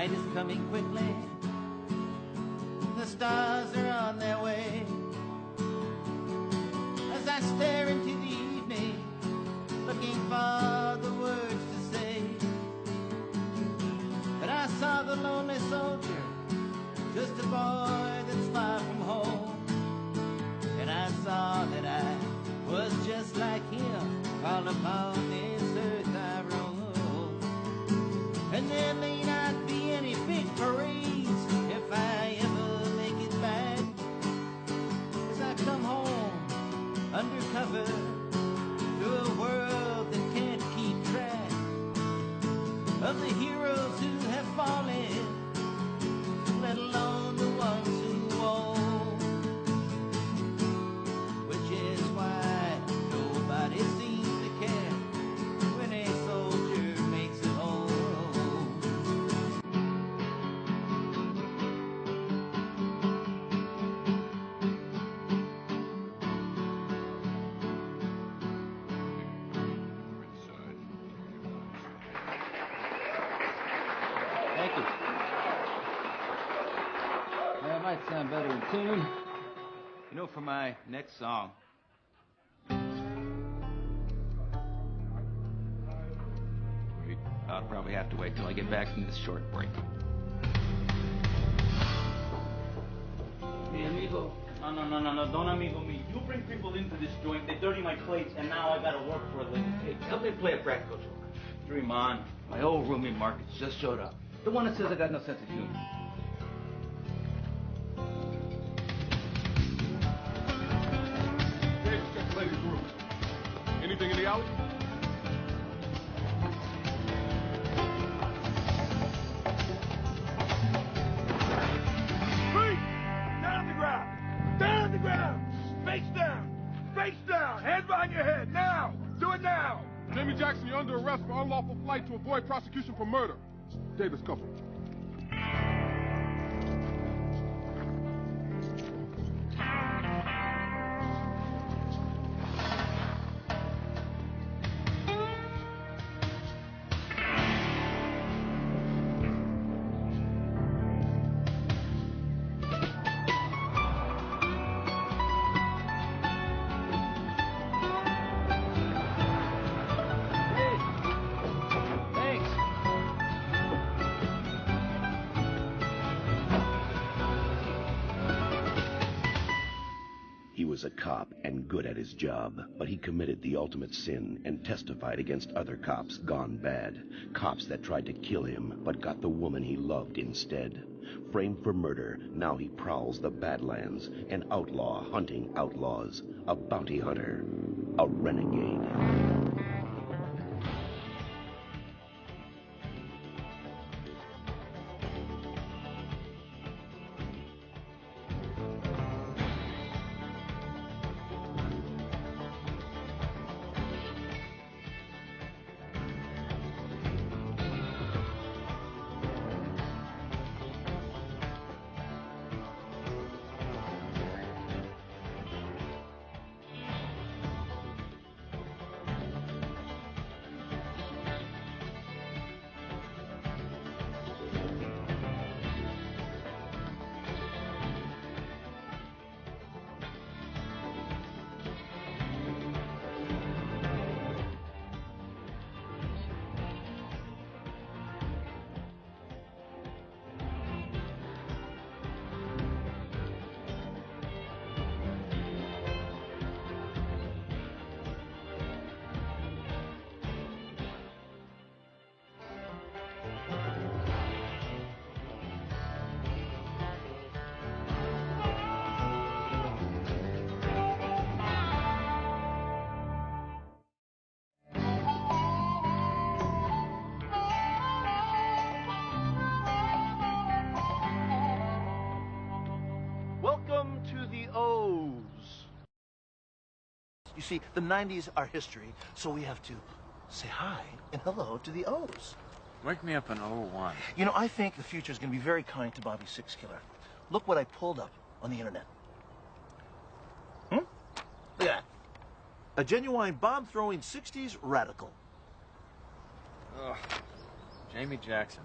night is coming quickly. The stars are on their way. As I stare into the evening, looking for the words to say, but I saw the lonely soldier, just a boy that's far from home. And I saw that I was just like him, all upon this earth I roam. And there may not be any big parades if I ever make it back, as I come home undercover to a world that can't keep track of the heroes who have fallen, let alone the ones who won't. Which is why nobody seems to care when a soldier makes it home. Thank you. That might sound better in tune. You know, for my next song, I'll probably have to wait till I get back from this short break. Hey, amigo. No, don't amigo me. You bring people into this joint, they dirty my plates, and now I gotta work for a living. Hey, help me play a practical joke. Dream on. My old roomie Marcus just showed up. The one that says I got no sense of humor. Dave's got plenty of room. Anything in the alley? Feet! Down on the ground! Down on the ground! Face down! Face down! Hands behind your head! Now! Do it now! Jamie Jackson, you're under arrest for unlawful flight to avoid prosecution for murder. Davis, cover. He was a cop and good at his job, but he committed the ultimate sin and testified against other cops gone bad. Cops that tried to kill him, but got the woman he loved instead. Framed for murder, now he prowls the Badlands, an outlaw hunting outlaws, a bounty hunter, a renegade. Welcome to the O's. You see, the 90s are history, so we have to say hi and hello to the O's. Wake me up in 01. You know, I think the future is going to be very kind to Bobby Sixkiller. Look what I pulled up on the internet. Look at that. A genuine bomb-throwing 60s radical. Ugh. Jamie Jackson.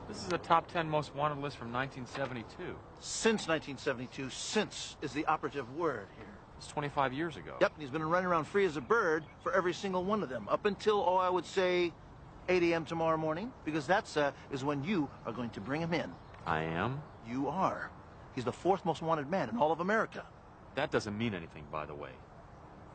This is a top 10 most wanted list from 1972. Since 1972, since is the operative word here. It's 25 years ago. Yep, and he's been running around free as a bird for every single one of them, up until, I would say, 8 a.m. tomorrow morning, because that's is when you are going to bring him in. I am? You are. He's the 4th most wanted man in all of America. That doesn't mean anything, by the way.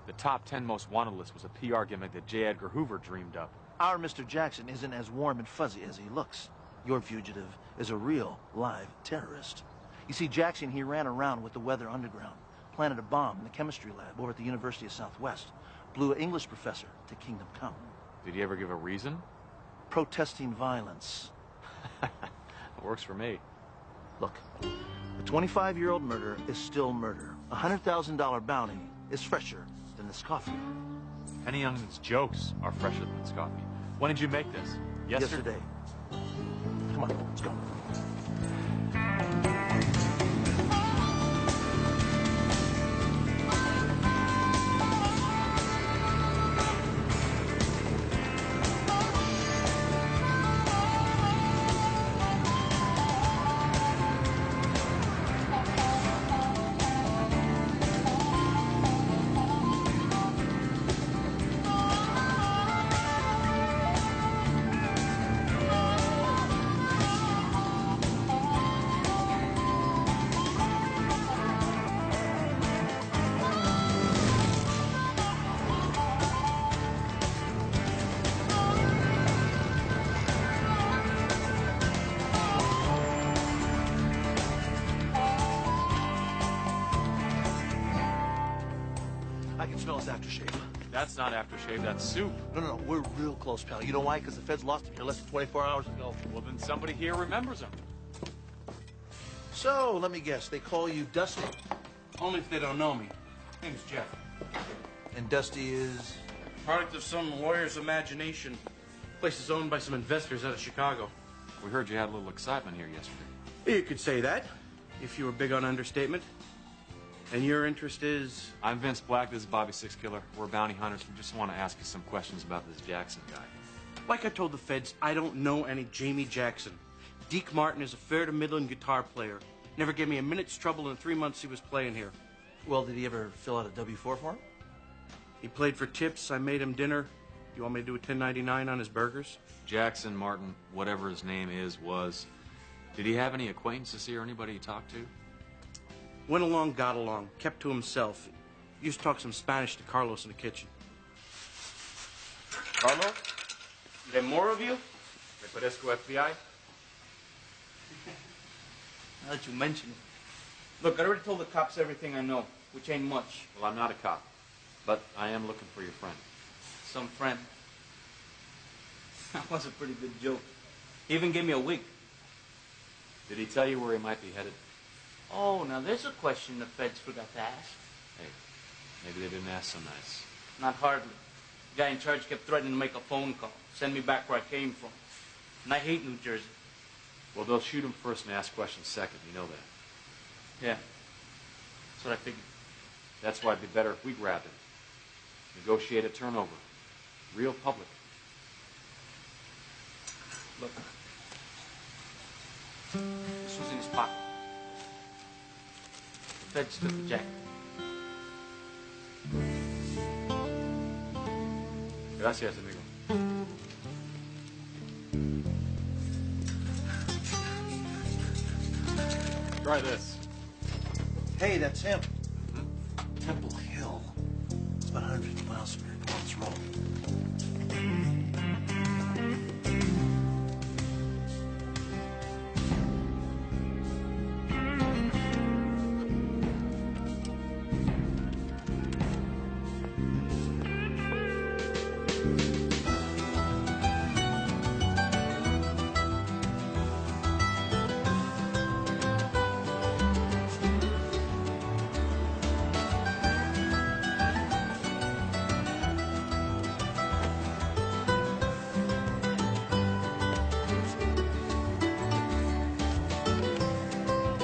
The top 10 most wanted list was a PR gimmick that J. Edgar Hoover dreamed up. Our Mr. Jackson isn't as warm and fuzzy as he looks. Your fugitive is a real, live terrorist. You see, Jackson, he ran around with the Weather Underground, planted a bomb in the chemistry lab over at the University of Southwest, blew an English professor to kingdom come. Did he ever give a reason? Protesting violence. It works for me. Look, a 25-year-old murder is still murder. A $100,000 bounty is fresher than this coffee. Penny Youngman's jokes are fresher than this coffee. When did you make this? Yesterday. Come on, let's go. I can smell his aftershave. That's not aftershave, that's soup. No, we're real close, pal. You know why? Because the feds lost him here less than 24 hours ago. Well, then somebody here remembers him. So, let me guess, they call you Dusty? Only if they don't know me. Name's Jeff. And Dusty is? Product of some lawyer's imagination. Place is owned by some investors out of Chicago. We heard you had a little excitement here yesterday. You could say that, if you were big on understatement. And your interest is? I'm Vince Black, this is Bobby Six Killer. We're bounty hunters. We just want to ask you some questions about this Jackson guy. Like I told the feds, I don't know any Jamie Jackson. Deke Martin is a fair to middling guitar player. Never gave me a minute's trouble in the 3 months he was playing here. Well, did he ever fill out a W-4 form? He played for tips. I made him dinner. You want me to do a 1099 on his burgers? Jackson, Martin, whatever his name is, was. Did he have any acquaintances here, anybody he talked to? Went along, got along, kept to himself. Used to talk some Spanish to Carlos in the kitchen. Carlos? There more of you? Me parezco FBI? Now that you mention it. Look, I already told the cops everything I know, which ain't much. Well, I'm not a cop, but I am looking for your friend. Some friend. That was a pretty good joke. He even gave me a wig. Did he tell you where he might be headed? Oh, now there's a question the feds forgot to ask. Hey, maybe they didn't ask so nice. Not hardly. The guy in charge kept threatening to make a phone call, send me back where I came from. And I hate New Jersey. Well, they'll shoot him first and ask questions second. You know that. Yeah. That's what I figured. That's why it'd be better if we grabbed him. Negotiate a turnover. Real public. Look. This was in his pocket. The feds took the jacket. Gracias, amigo. Try this. Hey, that's him. Temple Hill. It's about 150 miles from here. Come on, let's roll.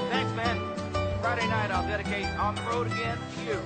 Thanks, man. Friday night I'll dedicate On the Road Again to you.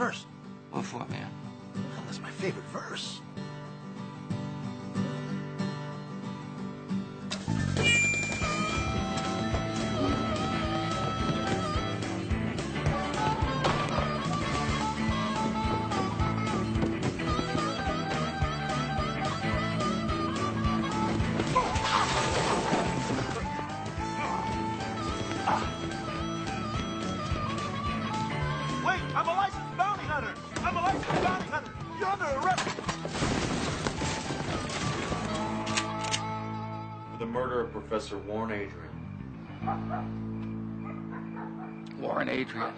first. What for, man? Well, that's my favorite verse. Wait, I'm a licensed bounty hunter! I'm a licensed bounty hunter! You're under arrest! For the murder of Professor Warren Adrian. Warren Adrian.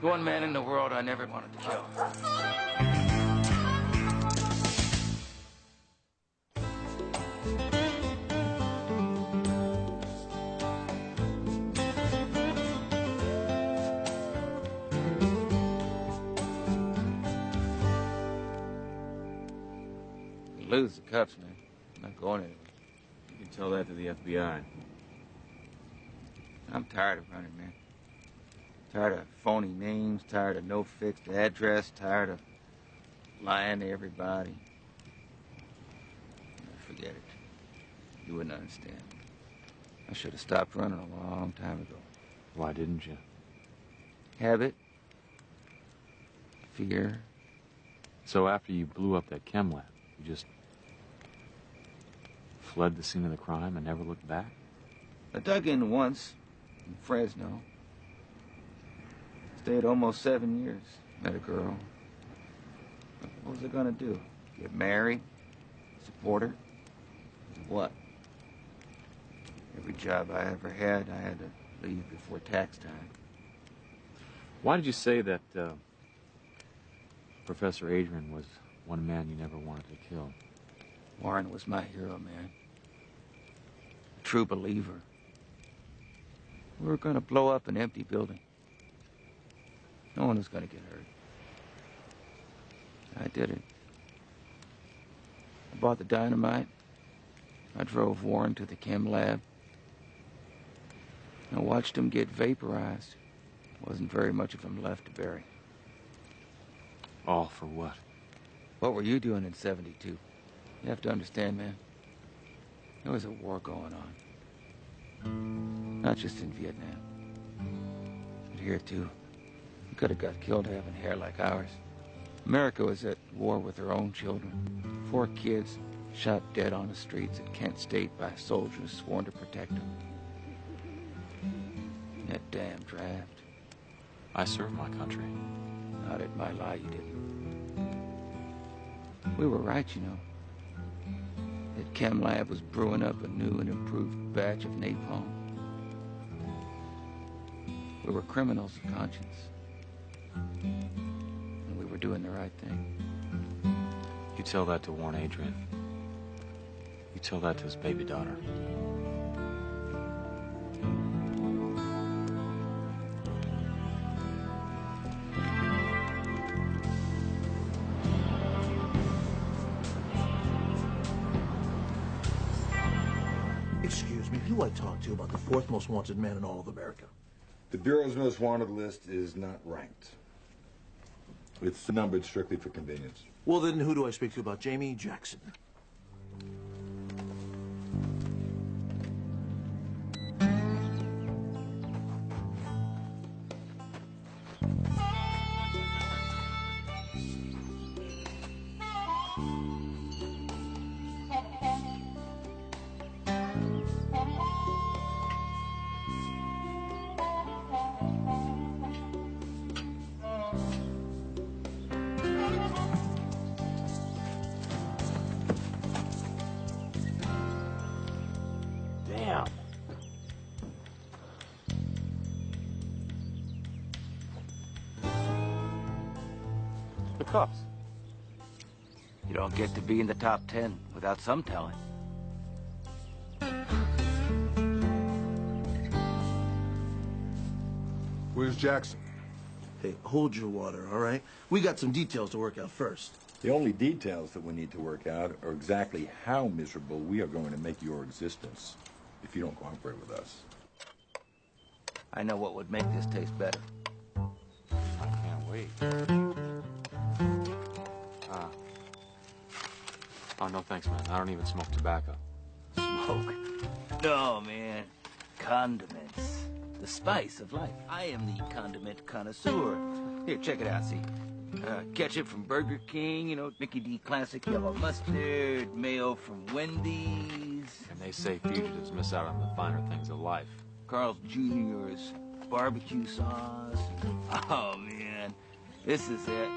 The one man in the world I never wanted to kill. Lose the cups, man. I'm not going anywhere. You can tell that to the FBI. I'm tired of running, man. Tired of phony names, tired of no fixed address, tired of lying to everybody. Forget it. You wouldn't understand. I should have stopped running a long time ago. Why didn't you? Habit. Fear. So after you blew up that chem lab, you just fled the scene of the crime and never looked back? I dug in once in Fresno. Stayed almost 7 years. Met a girl. What was I gonna do? Get married? Support her? What? Every job I ever had, I had to leave before tax time. Why did you say that Professor Adrian was one man you never wanted to kill? Warren was my hero, man. A true believer. We were gonna blow up an empty building. No one was gonna get hurt. I did it. I bought the dynamite. I drove Warren to the chem lab. I watched him get vaporized. Wasn't very much of him left to bury. All for what? What were you doing in '72? You have to understand, man. There was a war going on. Not just in Vietnam. But here, too. You could have got killed having hair like ours. America was at war with her own children. 4 kids shot dead on the streets at Kent State by soldiers sworn to protect them. That damn draft. I served my country. Not at my lie, you didn't. We were right, you know. That chem lab was brewing up a new and improved batch of napalm. We were criminals of conscience. And we were doing the right thing. You tell that to Warren Adrian. You tell that to his baby daughter. Excuse me, who do I talk to about the 4th most wanted man in all of America? The Bureau's most wanted list is not ranked. It's numbered strictly for convenience. Well, then who do I speak to about Jamie Jackson? Damn. The cuffs. You don't get to be in the top 10 without some talent. Where's Jackson? Hey, hold your water, all right? We got some details to work out first. The only details that we need to work out are exactly how miserable we are going to make your existence if you don't cooperate with us. I know what would make this taste better. I can't wait. Oh, no thanks, man. I don't even smoke tobacco. Smoke? No, man. Condiments. The spice of life. I am the condiment connoisseur. Here, check it out, see. Ketchup from Burger King, you know, Mickey D Classic Yellow Mustard, mayo from Wendy's. And they say fugitives miss out on the finer things of life. Carl's Jr.'s barbecue sauce. Oh, man. This is it.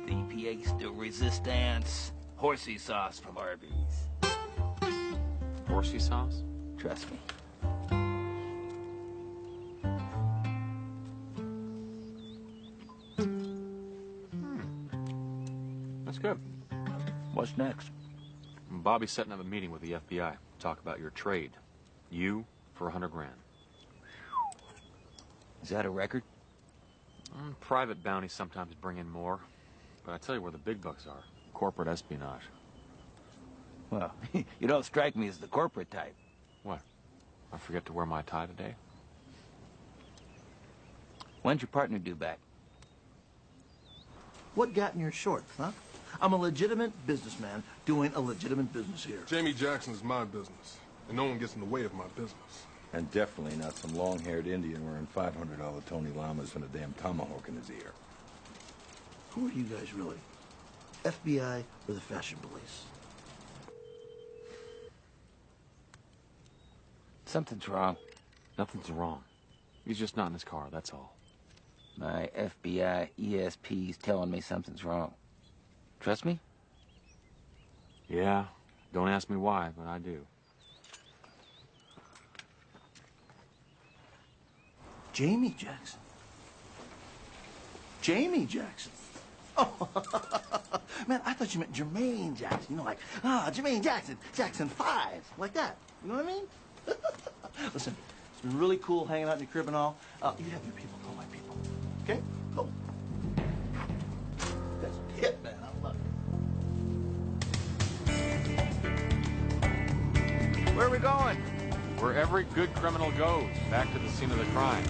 The pièce de resistance. Horsey sauce from Arby's. Horsey sauce? Trust me. That's good. What's next? Bobby's setting up a meeting with the FBI. Talk about your trade. You for 100 grand. Is that a record? Private bounties sometimes bring in more. But I tell you where the big bucks are. Corporate espionage. Well, you don't strike me as the corporate type. What? I forget to wear my tie today? When's your partner due back? What got in your shorts, huh? I'm a legitimate businessman doing a legitimate business here. Jamie Jackson is my business, and no one gets in the way of my business. And definitely not some long-haired Indian wearing $500 Tony Lamas and a damn tomahawk in his ear. Who are you guys really? FBI or the fashion police? Something's wrong. Nothing's wrong. He's just not in his car, that's all. My FBI ESP's telling me something's wrong. Trust me? Yeah. Don't ask me why, but I do. Jamie Jackson. Jamie Jackson. Oh, man, I thought you meant Jermaine Jackson. You know, like, Jermaine Jackson, Jackson 5, like that. You know what I mean? Listen, it's been really cool hanging out in your crib and all. You have your people, call my people. Okay? Go. That's a hit, man. I love it. Where are we going? Where every good criminal goes, back to the scene of the crime.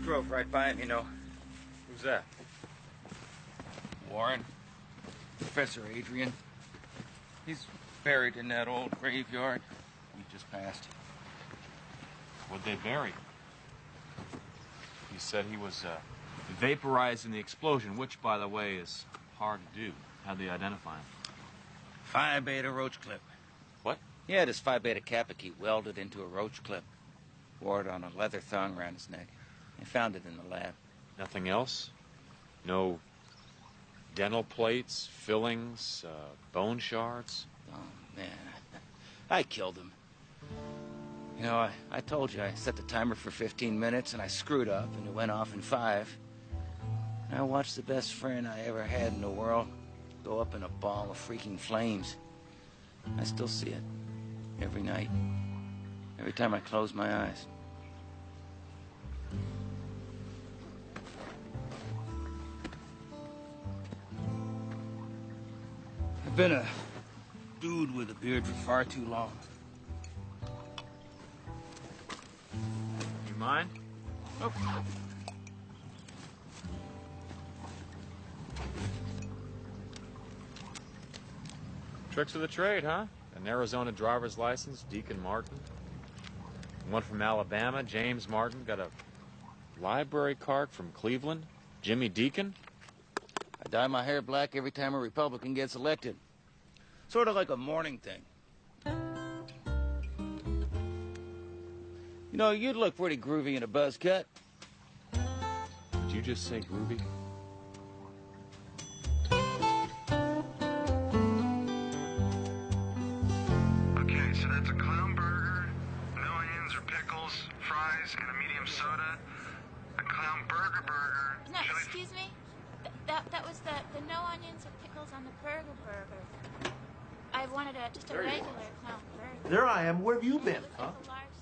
Drove right by him, you know. Who's that? Warren. Professor Adrian. He's buried in that old graveyard we just passed. What'd they bury? He said he was vaporized in the explosion, which, by the way, is hard to do. How'd they identify him? Phi Beta roach clip. What? He had his Phi Beta Kappa key welded into a roach clip. Wore it on a leather thong around his neck. They found it in the lab. Nothing else? No dental plates, fillings, bone shards? Oh, man. I killed him. You know, I told you I set the timer for 15 minutes, and I screwed up, and it went off in 5. And I watched the best friend I ever had in the world go up in a ball of freaking flames. I still see it. Every night. Every time I close my eyes. I've been a dude with a beard for far too long. You mind? Oh. Tricks of the trade, huh? An Arizona driver's license, Deacon Martin. One from Alabama, James Martin. Got a library card from Cleveland, Jimmy Deacon. I dye my hair black every time a Republican gets elected. Sort of like a morning thing. You know, you'd look pretty groovy in a buzz cut. Did you just say groovy? Okay, so that's a clown burger, no onions or pickles, fries, and a medium soda. A clown burger. No, excuse me? That was the no onions or pickles on the burger. I wanted just a regular clown burger. There I am. Where have you been? Huh?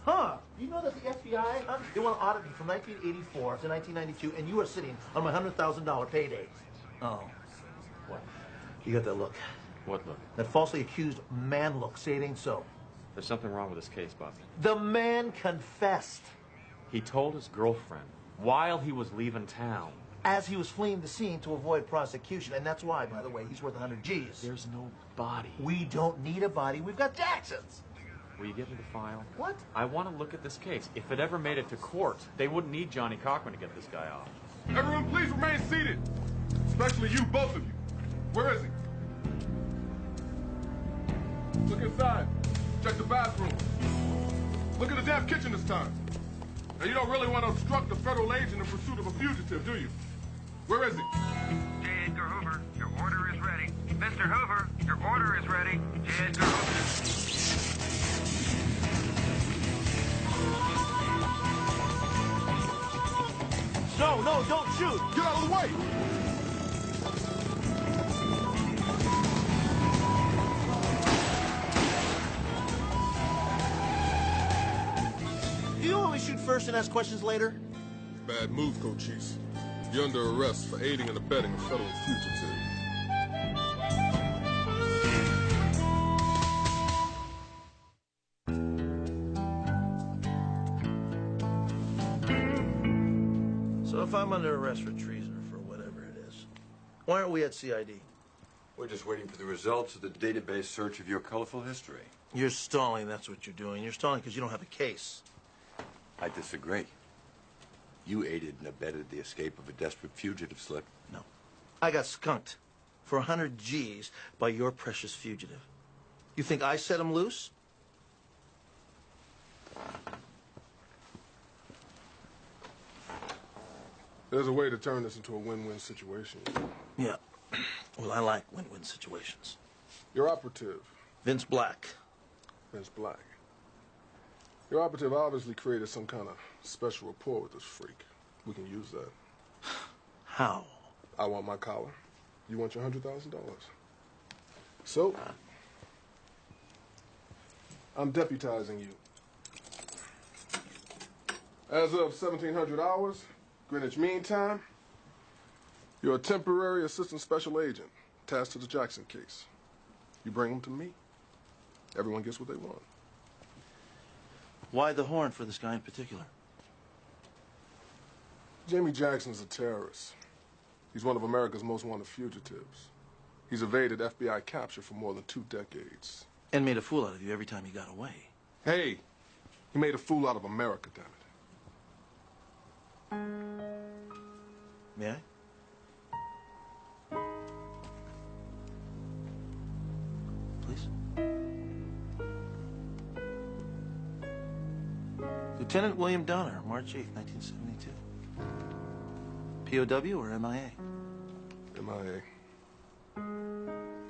Huh? You know that the FBI, they want to audit me from 1984 to 1992, and you are sitting on my $100,000 payday. Oh. What? You got that look. What look? That falsely accused man look. Say it ain't so. There's something wrong with this case, Bobby. The man confessed. He told his girlfriend while he was leaving town. As he was fleeing the scene to avoid prosecution, and that's why, by the way, he's worth 100 G's. There's no body. We don't need a body. We've got Jackson's. Will you get me the file? What? I want to look at this case. If it ever made it to court, they wouldn't need Johnny Cochran to get this guy off. Everyone, please remain seated. Especially you, both of you. Where is he? Look inside. Check the bathroom. Look at the damn kitchen this time. Now, you don't really want to obstruct a federal agent in pursuit of a fugitive, do you? Where is he? J. Edgar Hoover, your order is ready. Mr. Hoover, your order is ready. J. Edgar Hoover. No, don't shoot. Get out of the way. Do you always shoot first and ask questions later? Bad move, Cochise. You're under arrest for aiding and abetting a federal fugitive. So if I'm under arrest for treason or for whatever it is, why aren't we at CID? We're just waiting for the results of the database search of your colorful history. You're stalling, that's what you're doing. You're stalling because you don't have a case. I disagree. You aided and abetted the escape of a desperate fugitive slip. No. I got skunked for 100 G's by your precious fugitive. You think I set him loose? There's a way to turn this into a win-win situation. Yeah. Well, I like win-win situations. Your operative. Vince Black. Vince Black. Your operative obviously created some kind of special rapport with this freak. We can use that. How? I want my collar. You want your $100,000. So, I'm deputizing you. As of 1700 hours, Greenwich Mean Time, you're a temporary assistant special agent tasked to the Jackson case. You bring them to me, everyone gets what they want. Why the horn for this guy in particular? Jamie Jackson's a terrorist. He's one of America's most wanted fugitives. He's evaded FBI capture for more than 2 decades. And made a fool out of you every time he got away. Hey, he made a fool out of America, damn it. May I? Please? Lieutenant William Donner, March 8th, 1972. POW or MIA? MIA.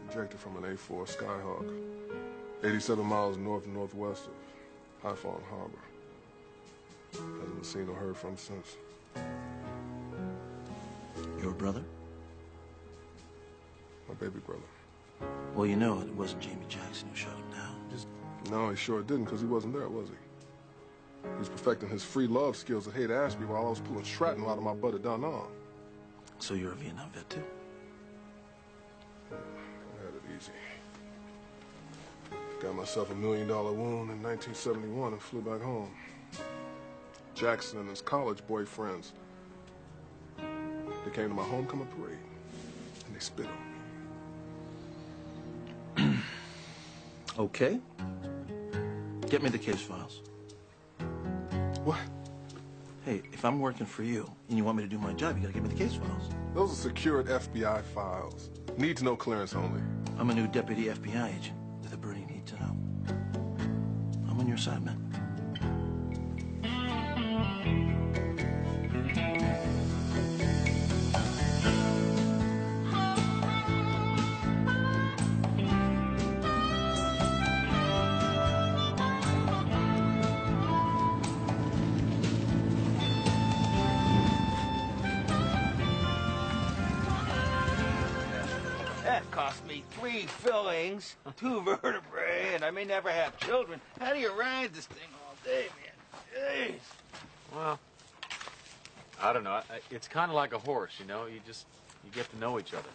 Ejected from an A4 Skyhawk. 87 miles north and northwest of High Fallen Harbor. Hasn't been seen or heard from since. Your brother? My baby brother. Well, you know it wasn't Jamie Jackson who shot him down. No, he sure didn't, because he wasn't there, was he? He was perfecting his free love skills at Haight-Ashby while I was pulling shrapnel out of my butt at Da Nang. So you're a Vietnam vet, too? I had it easy. Got myself a $1 million wound in 1971 and flew back home. Jackson and his college boyfriends, they came to my homecoming parade, and they spit on me. Okay. Get me the case files. What? Hey, if I'm working for you and you want me to do my job, you gotta give me the case files. Those are secured FBI files. Need to know clearance only. I'm a new deputy FBI agent with a burning need to know. I'm on your side, man. 3 fillings, 2 vertebrae, and I may never have children. How do you ride this thing all day, man? Jeez. Well, I don't know. It's kind of like a horse, you know? You get to know each other.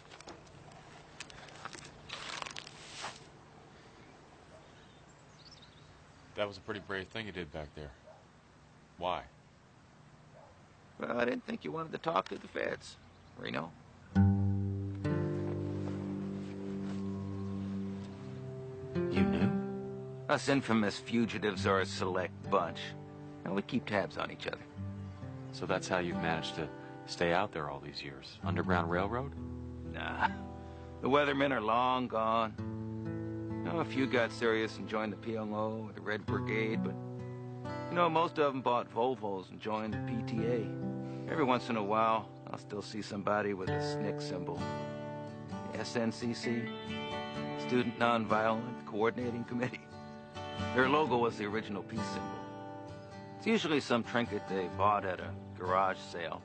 That was a pretty brave thing you did back there. Why? Well, I didn't think you wanted to talk to the feds, Reno. You knew? Us infamous fugitives are a select bunch, and we keep tabs on each other. So that's how you've managed to stay out there all these years? Underground Railroad? Nah. The weathermen are long gone. A few got serious and joined the PLO or the Red Brigade, but, most of them bought Volvos and joined the PTA. Every once in a while, I'll still see somebody with a SNCC symbol. The SNCC, Student Nonviolent Coordinating Committee. Their logo was the original peace symbol. It's usually some trinket they bought at a garage sale.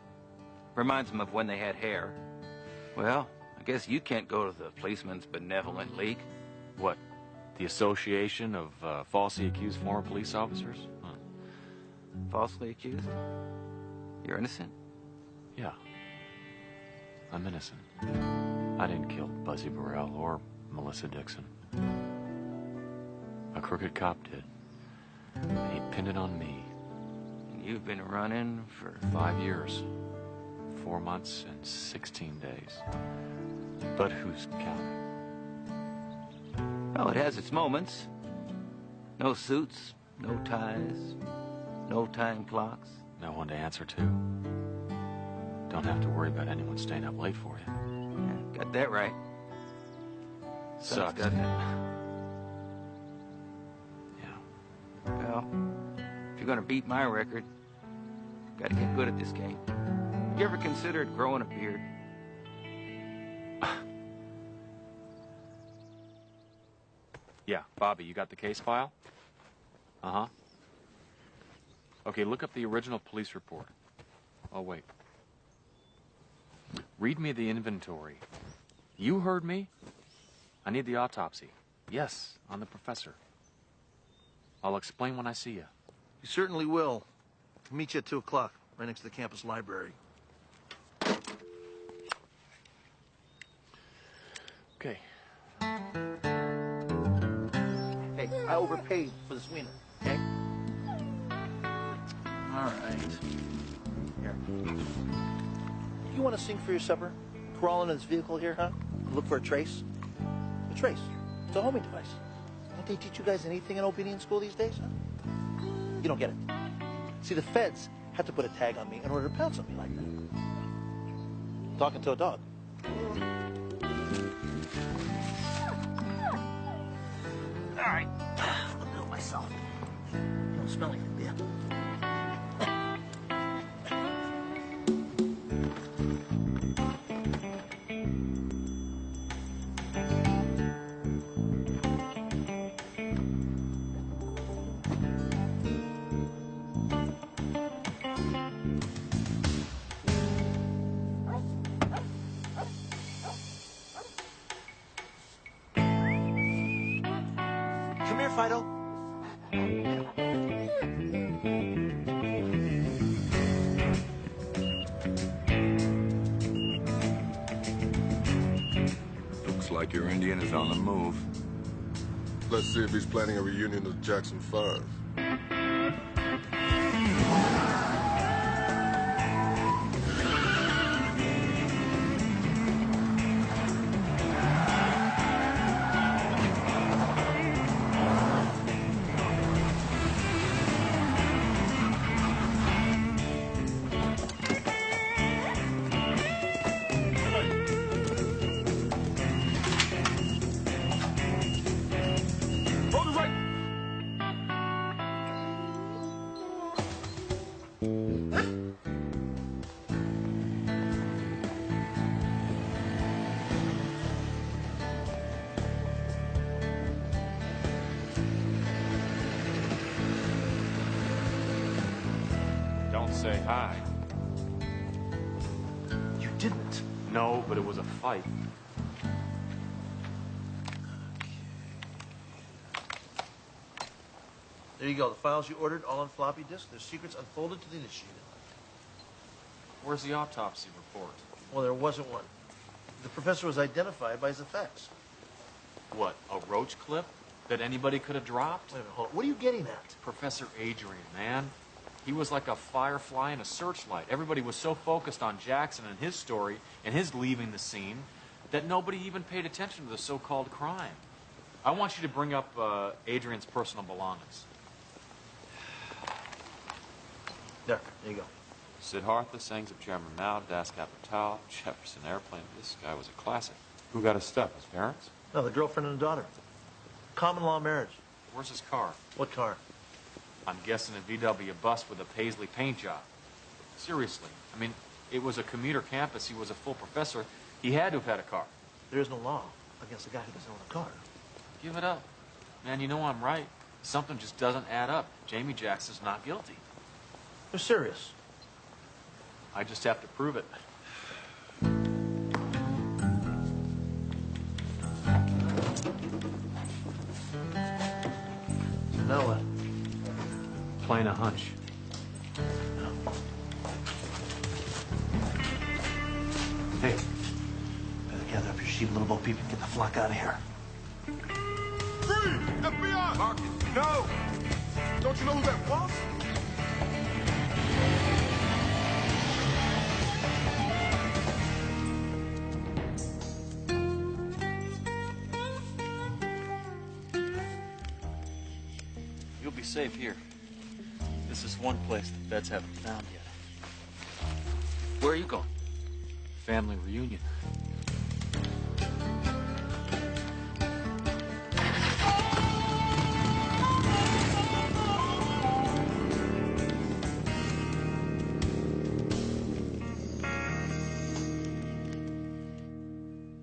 Reminds them of when they had hair. Well, I guess you can't go to the Policemen's Benevolent League. What? The Association of Falsely Accused Former Police Officers? Huh. Falsely accused? You're innocent? Yeah. I'm innocent. I didn't kill Buzzy Burrell or Melissa Dixon. A crooked cop did. And he pinned it on me. And you've been running for 5 years. 4 months and 16 days. But who's counting? Well, it has its moments. No suits, no ties, no time clocks. No one to answer to. Don't have to worry about anyone staying up late for you. Yeah, got that right. Sucks. Doesn't it? Yeah. Well, if you're gonna beat my record, gotta get good at this game. You ever considered growing a beard? Yeah, Bobby, you got the case file? Uh-huh. Okay, look up the original police report. Oh, wait. Read me the inventory. You heard me? I need the autopsy. Yes, on the professor. I'll explain when I see you. You certainly will. I'll meet you at 2 o'clock, right next to the campus library. Okay. Hey, I overpaid for this wiener, okay? All right. Here. You want to sing for your supper? Crawl into this vehicle here, huh? Look for a trace? A trace. It's a homing device. Don't they teach you guys anything in obedience school these days, huh? You don't get it. See, the feds have to put a tag on me in order to pounce on me like that. Talking to a dog. All right. I'll do it myself. You don't smell anything, do you? Come here, Fido. Looks like your Indian is on the move. Let's see if he's planning a reunion of Jackson 5. Hold it right. Don't say hi. You didn't. No, but it was a fight. There you go. The files you ordered, all on floppy disk. Their secrets unfolded to the initiated. Where's the autopsy report? Well, there wasn't one. The professor was identified by his effects. What, a roach clip that anybody could have dropped? Wait a minute, hold on. What are you getting at? Professor Adrian, man. He was like a firefly in a searchlight. Everybody was so focused on Jackson and his story and his leaving the scene that nobody even paid attention to the so-called crime. I want you to bring up Adrian's personal belongings. There you go. Siddhartha, Sayings of Chairman Mao, Das Kapital, Jefferson Airplane. This guy was a classic. Who got his stuff? His parents? No, the girlfriend and the daughter. Common law marriage. Where's his car? What car? I'm guessing a VW bus with a Paisley paint job. Seriously. I mean, it was a commuter campus. He was a full professor. He had to have had a car. There is no law against a guy who doesn't own a car. Give it up. Man, you know I'm right. Something just doesn't add up. Jamie Jackson's not guilty. They're serious. I just have to prove it. So now what? Plain a hunch. Hey, better gather up your sheep, little Bo Peep, and get the flock out of here. Freeze! FBI! Marcus, no! Don't you know who that was? You'll be safe here. This is one place the feds haven't found yet. Where are you going? Family reunion.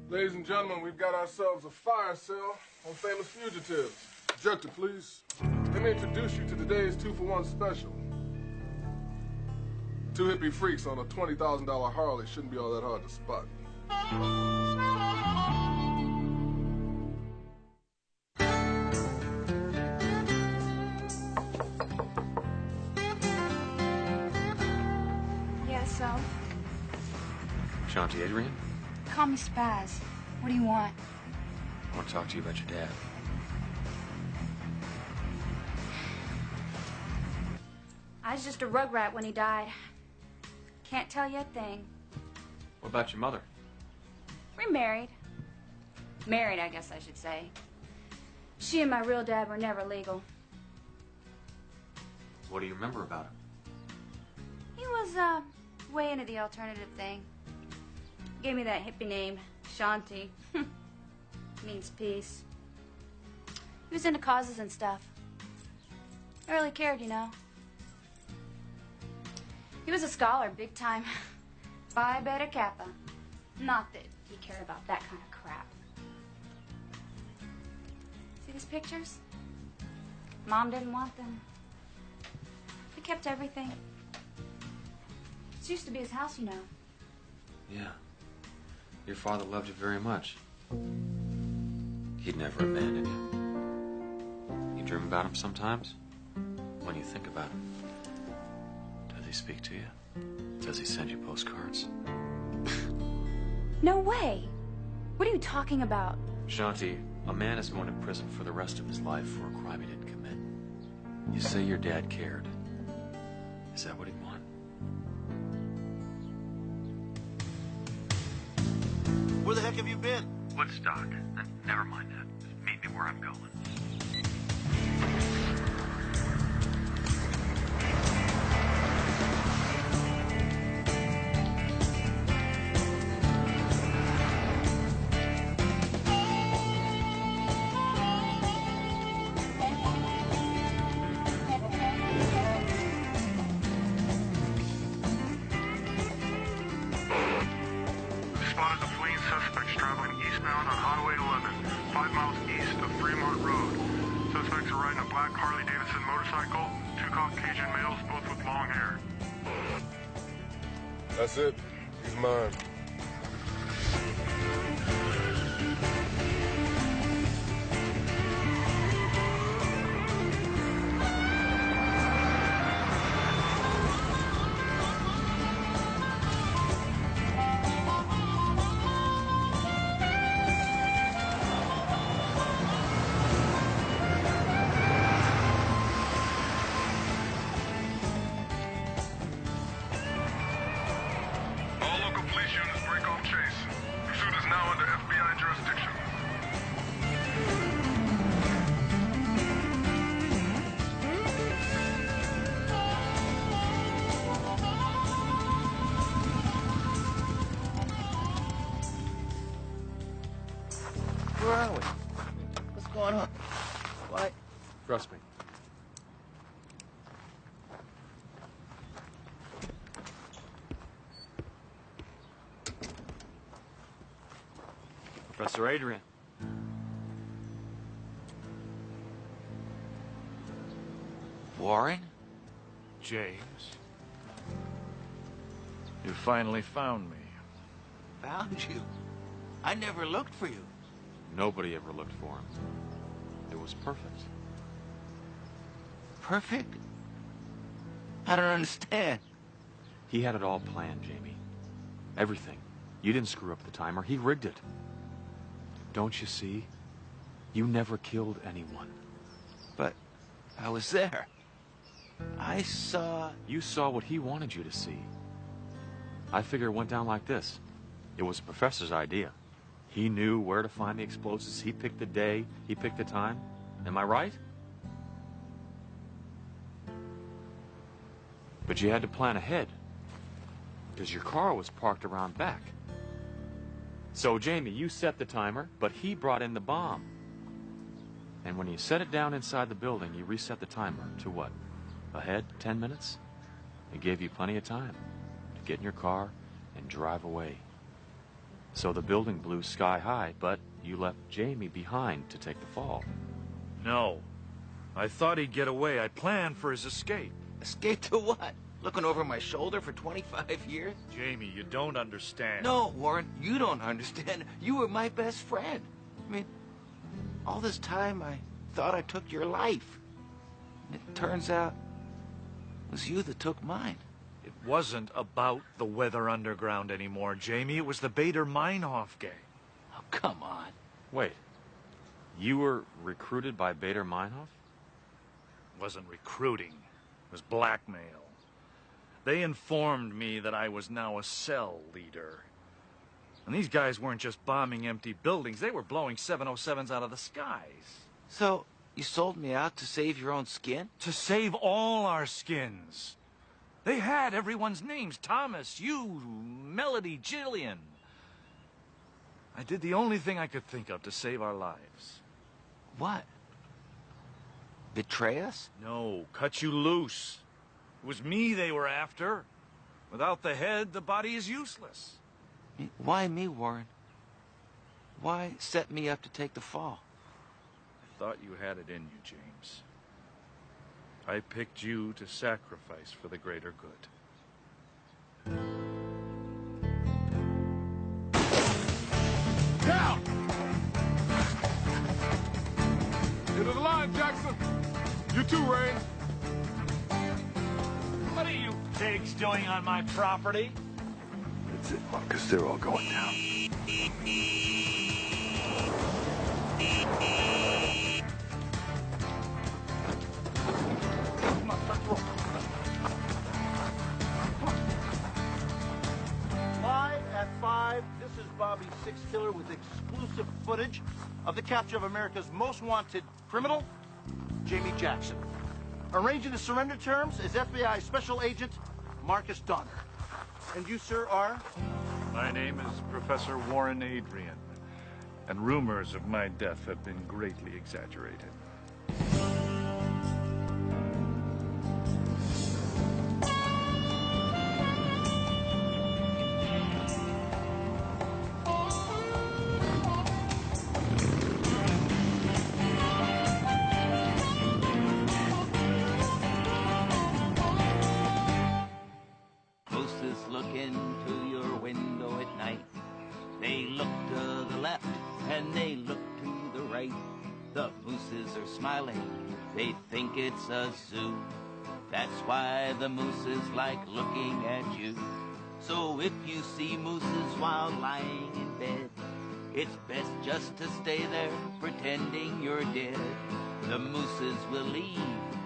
Ladies and gentlemen, we've got ourselves a fire sale on famous fugitives. Objector, please. Let me introduce you to today's 2-for-1 special. Two hippie freaks on a $20,000 Harley shouldn't be all that hard to spot. Yeah, so? Shanti, Adrian, Call me Spaz. What do you want? I want to talk to you about your dad. I was just a rugrat when he died. Can't tell you a thing. What about your mother? Remarried. Married, I guess I should say. She and my real dad were never legal. What do you remember about him? He was, way into the alternative thing. Gave me that hippie name, Shanti. Means peace. He was into causes and stuff. I really cared, you know. He was a scholar, big time. Phi Beta Kappa. Not that he cared about that kind of crap. See these pictures? Mom didn't want them. He kept everything. This used to be his house, you know. Yeah. Your father loved you very much. He'd never abandon you. You dream about him sometimes? When you think about him, does he speak to you? Does he send you postcards? No way. What are you talking about? Shanti, a man is going to prison for the rest of his life for a crime he didn't commit. You say your dad cared. Is that what he'd want? Where the heck have you been? Woodstock. Never mind that. Just meet me where I'm going. That's it. He's mine. What? Trust me. Professor Adrian. Warren? James. You finally found me. Found you? I never looked for you. Nobody ever looked for him. It was perfect. Perfect? I don't understand. He had it all planned, Jamie. Everything. You didn't screw up the timer. He rigged it. Don't you see? You never killed anyone. But I was there. I saw... You saw what he wanted you to see. I figure it went down like this. It was the professor's idea. He knew where to find the explosives. He picked the day. He picked the time. Am I right? But you had to plan ahead. Because your car was parked around back. So, Jamie, you set the timer, but he brought in the bomb. And when you set it down inside the building, you reset the timer to what? Ahead 10 minutes? It gave you plenty of time to get in your car and drive away. So the building blew sky high, but you left Jamie behind to take the fall. No. I thought he'd get away. I planned for his escape. Escape to what? Looking over my shoulder for 25 years? Jamie, you don't understand. No, Warren, you don't understand. You were my best friend. I mean, all this time I thought I took your life. It turns out it was you that took mine. It wasn't about the Weather Underground anymore, Jamie. It was the Bader-Meinhof gang. Oh, come on. Wait. You were recruited by Bader-Meinhof? Wasn't recruiting. It was blackmail. They informed me that I was now a cell leader. And these guys weren't just bombing empty buildings. They were blowing 707s out of the skies. So, you sold me out to save your own skin? To save all our skins. They had everyone's names. Thomas, you, Melody, Jillian. I did the only thing I could think of to save our lives. What? Betray us? No, cut you loose. It was me they were after. Without the head, the body is useless. Why me, Warren? Why set me up to take the fall? I thought you had it in you, James. I picked you to sacrifice for the greater good. Down! Into the line, Jackson. You too, Ray. What are you pigs doing on my property? That's it, Marcus. They're all going down. Live at 5, this is Bobby Six Killer with exclusive footage of the capture of America's most wanted criminal, Jamie Jackson. Arranging the surrender terms is FBI Special Agent Marcus Donner. And you, sir, are? My name is Professor Warren Adrian, and rumors of my death have been greatly exaggerated. Mooses look into your window at night. They look to the left and they look to the right. The mooses are smiling, they think it's a zoo. That's why the mooses like looking at you. So if you see mooses while lying in bed, it's best just to stay there pretending you're dead. The mooses will leave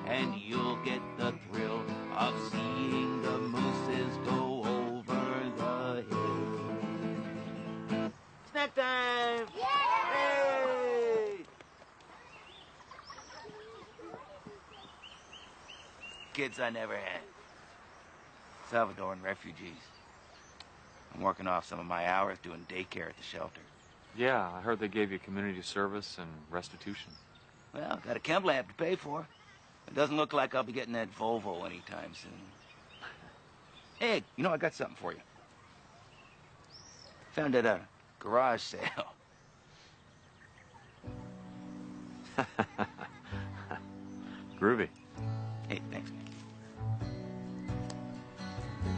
and you'll get the thrill of seeing the mooses go over the hill. Snack time! Hey! Kids I never had. Salvadoran refugees. I'm working off some of my hours doing daycare at the shelter. Yeah, I heard they gave you community service and restitution. Well, got a chem lab to pay for. It doesn't look like I'll be getting that Volvo anytime soon. Hey, you know, I got something for you. Found it at a garage sale. Groovy. Hey, thanks, man.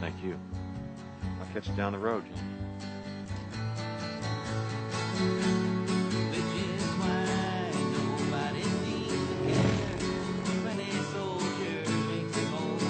Thank you. I'll catch you down the road, Jim. Which is why nobody seems to care when a soldier makes it home.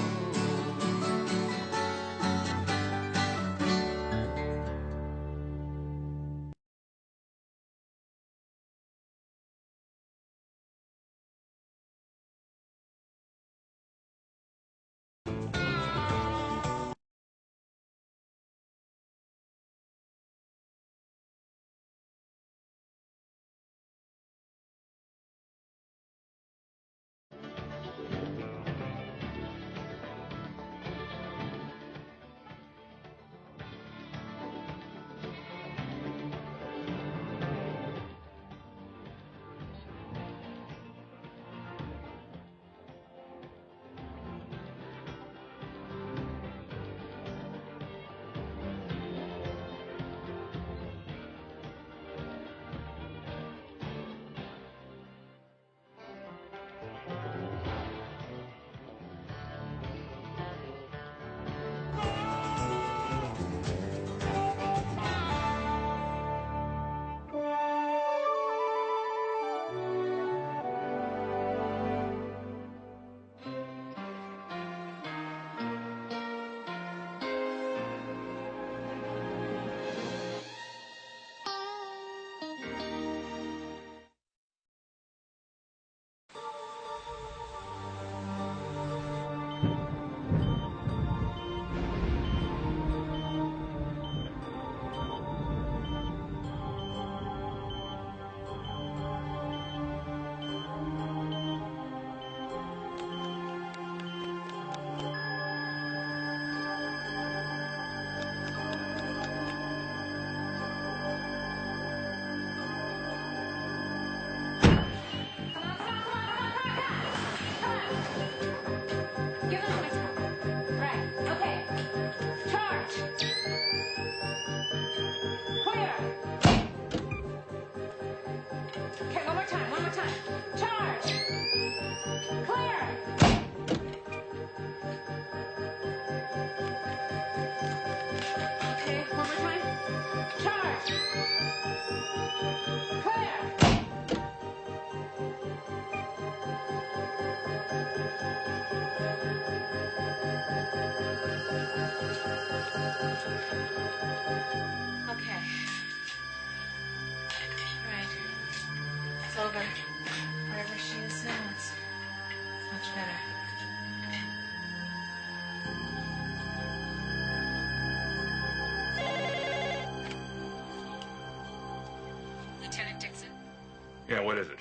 Over. Wherever she is now, it's much better. Lieutenant Dixon? Yeah, what is it?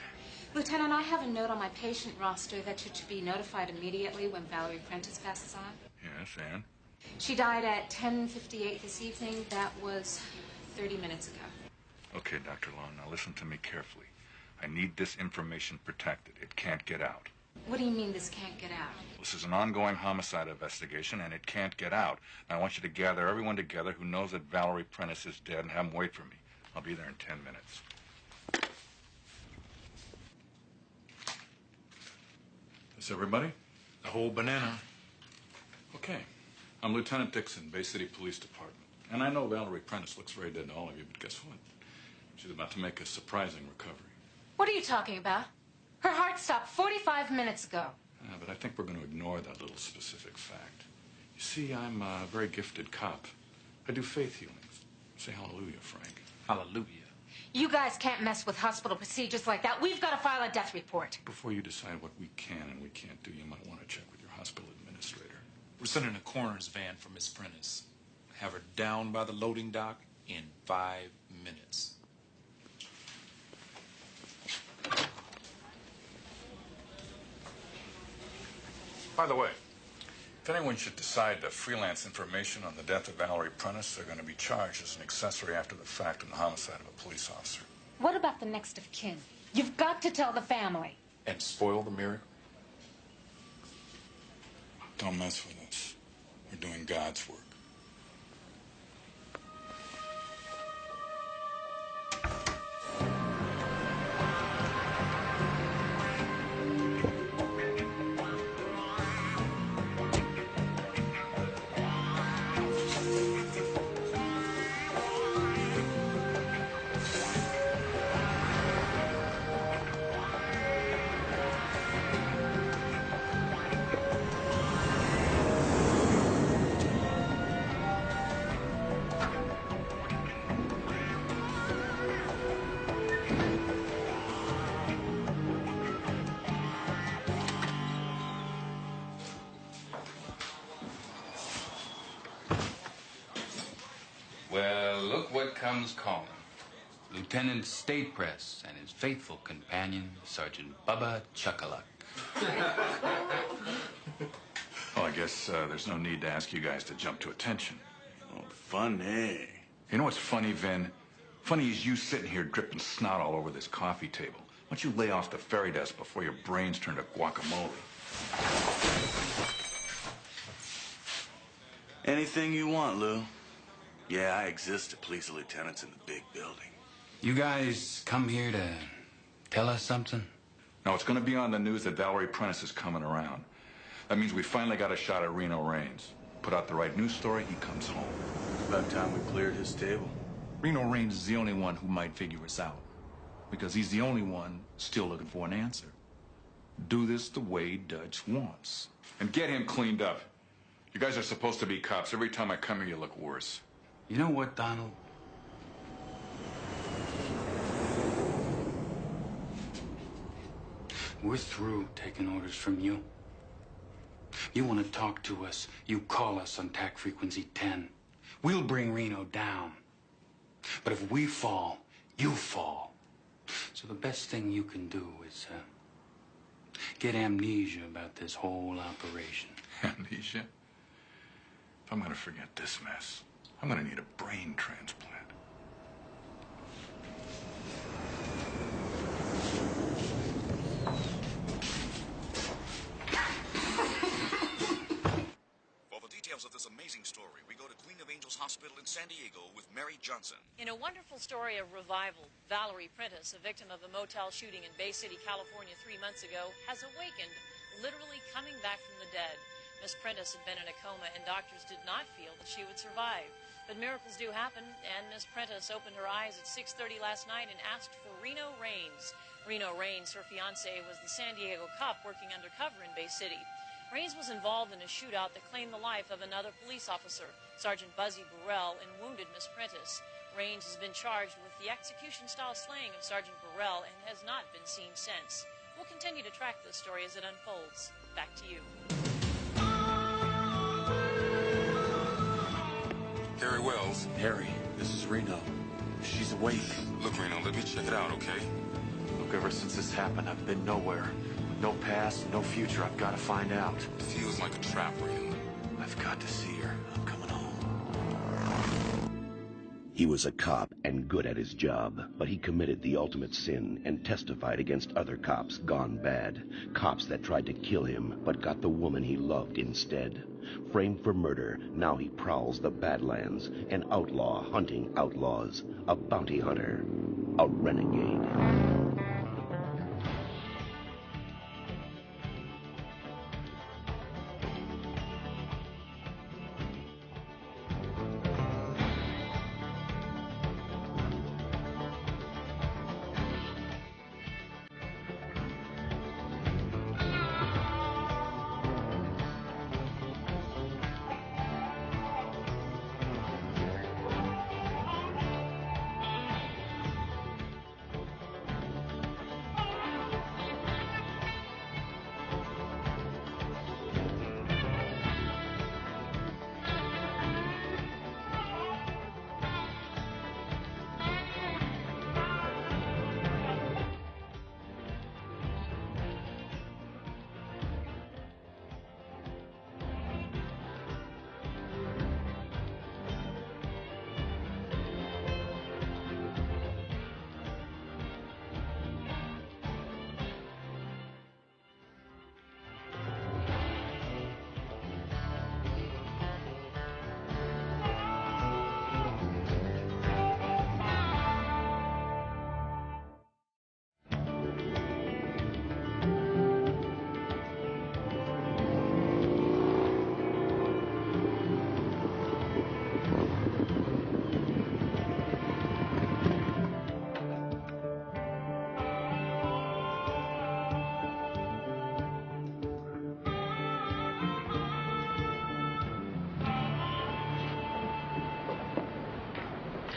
Lieutenant, I have a note on my patient roster that you're to be notified immediately when Valerie Prentice passes on. Yes, and? She died at 10:58 this evening. That was 30 minutes ago. Okay, Dr. Long, now listen to me carefully. I need this information protected. It can't get out. What do you mean this can't get out? This is an ongoing homicide investigation, and it can't get out. Now, I want you to gather everyone together who knows that Valerie Prentice is dead and have them wait for me. I'll be there in 10 minutes. Is everybody? The whole banana. Okay. I'm Lieutenant Dixon, Bay City Police Department. And I know Valerie Prentice looks very dead to all of you, but guess what? She's about to make a surprising recovery. What are you talking about? Her heart stopped 45 minutes ago. But I think we're going to ignore that little specific fact. You see, I'm a very gifted cop. I do faith healings. Say hallelujah, Frank. Hallelujah. You guys can't mess with hospital procedures like that. We've got to file a death report. Before you decide what we can and we can't do, you might want to check with your hospital administrator. We're sending a coroner's van for Miss Prentice. Have her down by the loading dock in 5 minutes. By the way, if anyone should decide to freelance information on the death of Valerie Prentice, they're going to be charged as an accessory after the fact in the homicide of a police officer. What about the next of kin? You've got to tell the family. and spoil the miracle? Don't mess with us. We're doing God's work. Well, look what comes calling. Lieutenant State Press and his faithful companion, Sergeant Bubba Chuckaluck. Well, I guess there's no need to ask you guys to jump to attention. Oh, funny. You know what's funny, Vin? Funny is you sitting here dripping snot all over this coffee table. Why don't you lay off the ferry desk before your brains turn to guacamole? Anything you want, Lou. Yeah, I exist to please the lieutenants in the big building. You guys come here to tell us something? No, it's going to be on the news that Valerie Prentice is coming around. That means we finally got a shot at Reno Raines. Put out the right news story, he comes home. It's about time we cleared his table. Reno Raines is the only one who might figure us out. Because he's the only one still looking for an answer. Do this the way Dutch wants. And get him cleaned up. You guys are supposed to be cops. Every time I come here, you look worse. You know what, Donald? We're through taking orders from you. You want to talk to us, you call us on TAC frequency 10. We'll bring Reno down. But if we fall, you fall. So the best thing you can do is get amnesia about this whole operation. Amnesia? If I'm going to forget this mess, I'm going to need a brain transplant. For the details of this amazing story, we go to Queen of Angels Hospital in San Diego with Mary Johnson. In a wonderful story of revival, Valerie Prentice, a victim of a motel shooting in Bay City, California 3 months ago, has awakened, literally coming back from the dead. Miss Prentice had been in a coma, and doctors did not feel that she would survive. But miracles do happen, and Miss Prentice opened her eyes at 6:30 last night and asked for Reno Raines. Reno Raines, her fiancé, was the San Diego cop working undercover in Bay City. Raines was involved in a shootout that claimed the life of another police officer, Sergeant Buzzy Burrell, and wounded Miss Prentice. Raines has been charged with the execution-style slaying of Sergeant Burrell and has not been seen since. We'll continue to track this story as it unfolds. Back to you. Harry Wells. Harry, this is Reno. She's awake. Look, Reno, let me check it out, okay? Look, ever since this happened, I've been nowhere. No past, no future. I've got to find out. It feels like a trap, Reno. I've got to see her. I'm coming home. He was a cop and good at his job, but he committed the ultimate sin and testified against other cops gone bad. Cops that tried to kill him, but got the woman he loved instead. Framed for murder, now he prowls the Badlands, an outlaw hunting outlaws, a bounty hunter, a renegade.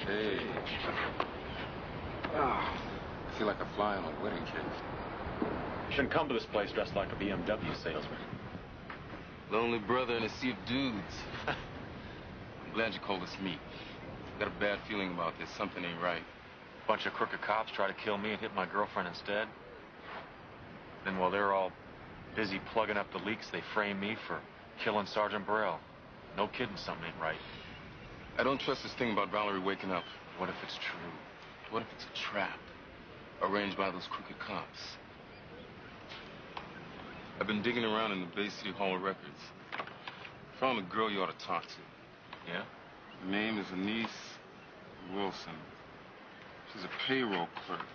Hey. Ah, I feel like a fly on a wedding cake. You shouldn't come to this place dressed like a BMW salesman. Lonely brother in a sea of dudes. I'm glad you called us meet. I've got a bad feeling about this. Something ain't right. Bunch of crooked cops try to kill me and hit my girlfriend instead. Then while they're all busy plugging up the leaks, they frame me for killing Sergeant Burrell. No kidding, something ain't right. I don't trust this thing about Valerie waking up. What if it's true? What if it's a trap arranged by those crooked cops? I've been digging around in the Bay City Hall of Records. Found a girl you ought to talk to. Yeah? Her name is Anise Wilson. She's a payroll clerk.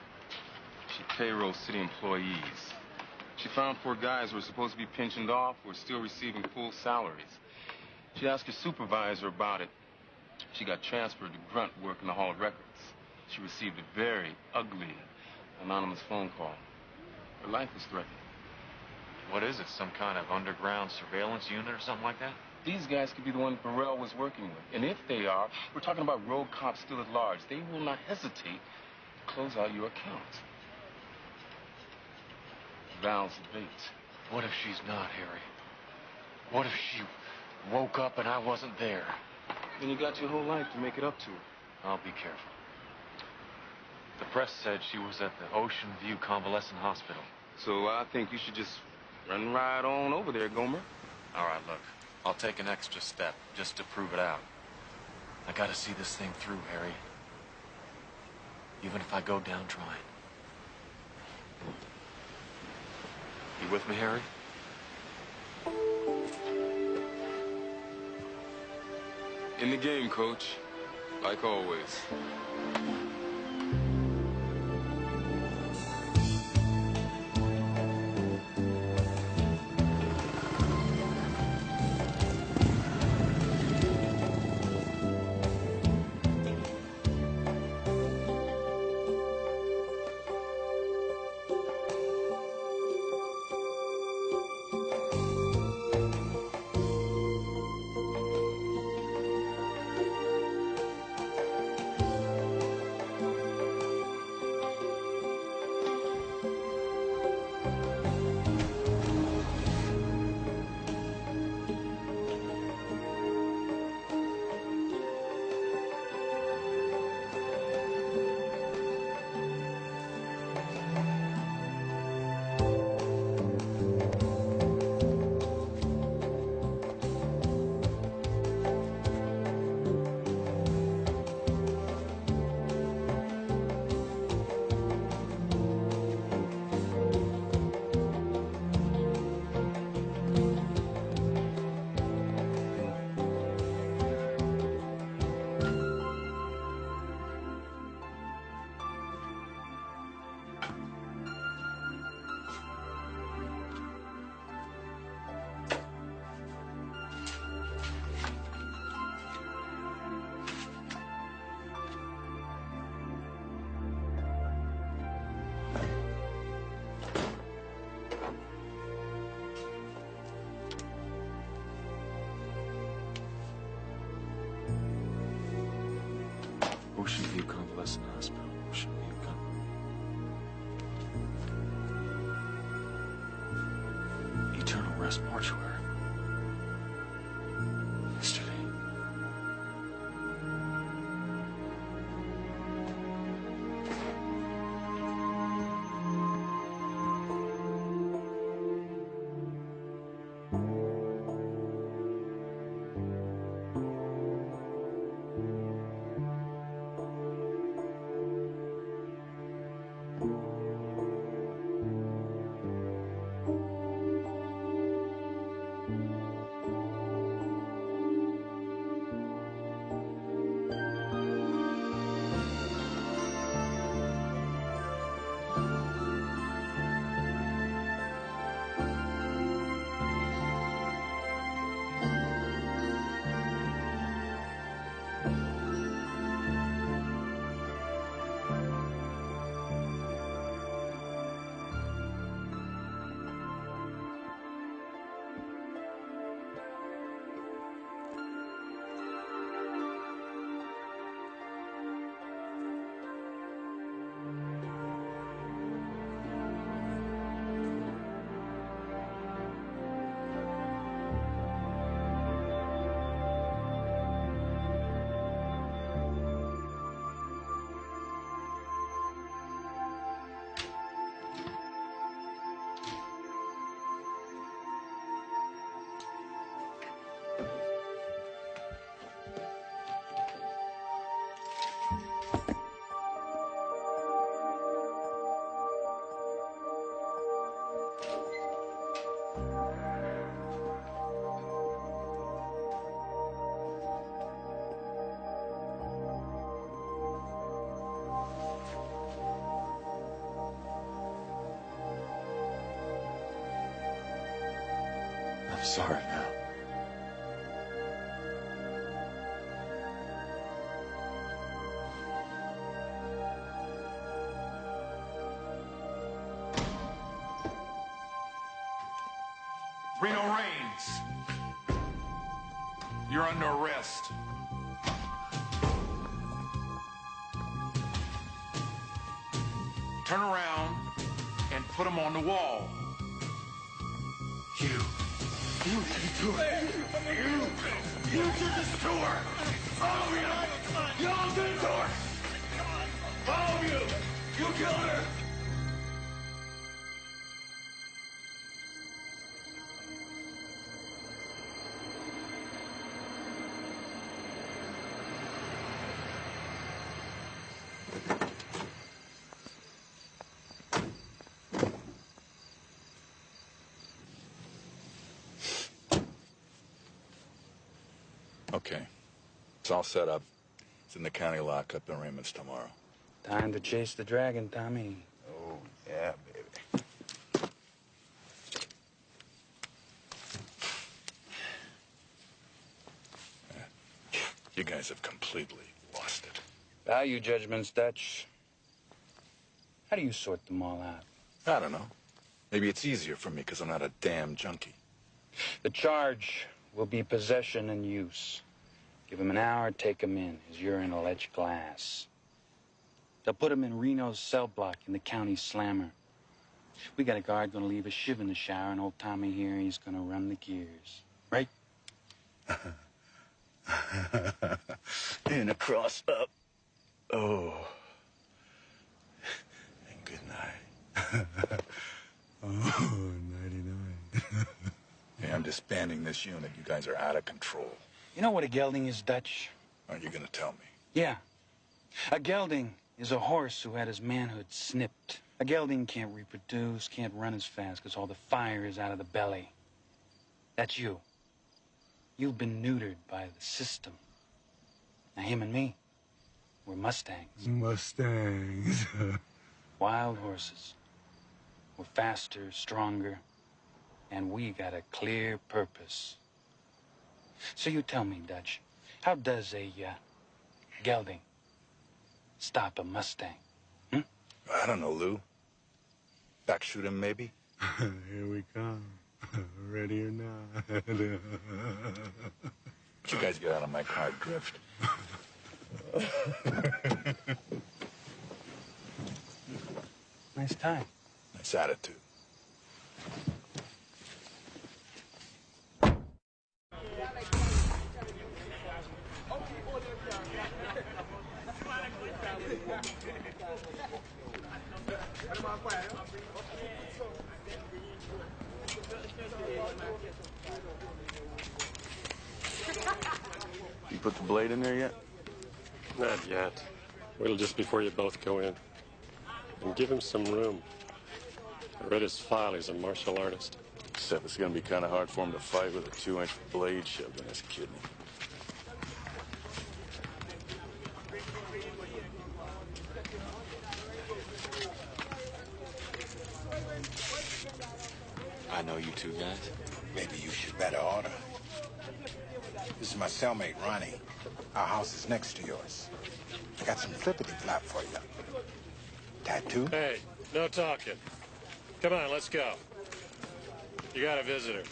She payrolls city employees. She found 4 guys who were supposed to be pensioned off who were still receiving full salaries. She asked her supervisor about it. She got transferred to grunt work in the Hall of Records. She received a very ugly, anonymous phone call. Her life was threatened. What is it, some kind of underground surveillance unit or something like that? These guys could be the ones Burrell was working with. And if they are, we're talking about rogue cops still at large. They will not hesitate to close out your account. Val's the bait. What if she's not, Harry? What if she woke up and I wasn't there? Then you got your whole life to make it up to her. I'll be careful. The press said she was at the Ocean View Convalescent Hospital. So I think you should just run right on over there, Gomer. All right, look. I'll take an extra step just to prove it out. I gotta see this thing through, Harry. Even if I go down trying. You with me, Harry? In the game, Coach. Like always. Ocean View Convalescent Hospital. Ocean View Eternal Rest Mortuary. Yesterday. I'm sorry now. Reno Reigns, you're under arrest. Turn around and put him on the wall. You didn't do it. You did this to her. Follow me. Y'all did it to her. Follow you. You killed her. Okay. It's all set up. It's in the county lockup in Raymond's tomorrow. Time to chase the dragon, Tommy. Oh, yeah, baby. You guys have completely lost it. Value judgments, Dutch. How do you sort them all out? I don't know. Maybe it's easier for me because I'm not a damn junkie. The charge will be possession and use. Give him an hour, take him in. His urine will etch glass. They'll put him in Reno's cell block in the county slammer. We got a guard gonna leave a shiv in the shower, and old Tommy here, he's gonna run the gears. Right? In a cross up. Oh. And good night. Oh, 99. Hey, I'm disbanding this unit. You guys are out of control. You know what a gelding is, Dutch? Aren't you gonna tell me? Yeah. A gelding is a horse who had his manhood snipped. A gelding can't reproduce, can't run as fast because all the fire is out of the belly. That's you. You've been neutered by the system. Now, him and me, we're Mustangs. Mustangs. Wild horses. We're faster, stronger, and we got a clear purpose. So you tell me, Dutch, how does a gelding stop a Mustang? I don't know, Lou. Backshoot him, maybe? Here we come. Ready or not. You guys get out of my car, Drift. Nice time. Nice attitude. You put the blade in there yet? Not yet. Wait just before you both go in. And give him some room. I read his file. He's a martial artist. Except it's gonna be kind of hard for him to fight with a 2-inch blade shoved in his kidney. I know you two guys. Maybe you should better order. This is my cellmate, Ronnie. Our house is next to yours. I got some flippity-flop for you. Tattoo? Hey, no talking. Come on, let's go. You got a visitor.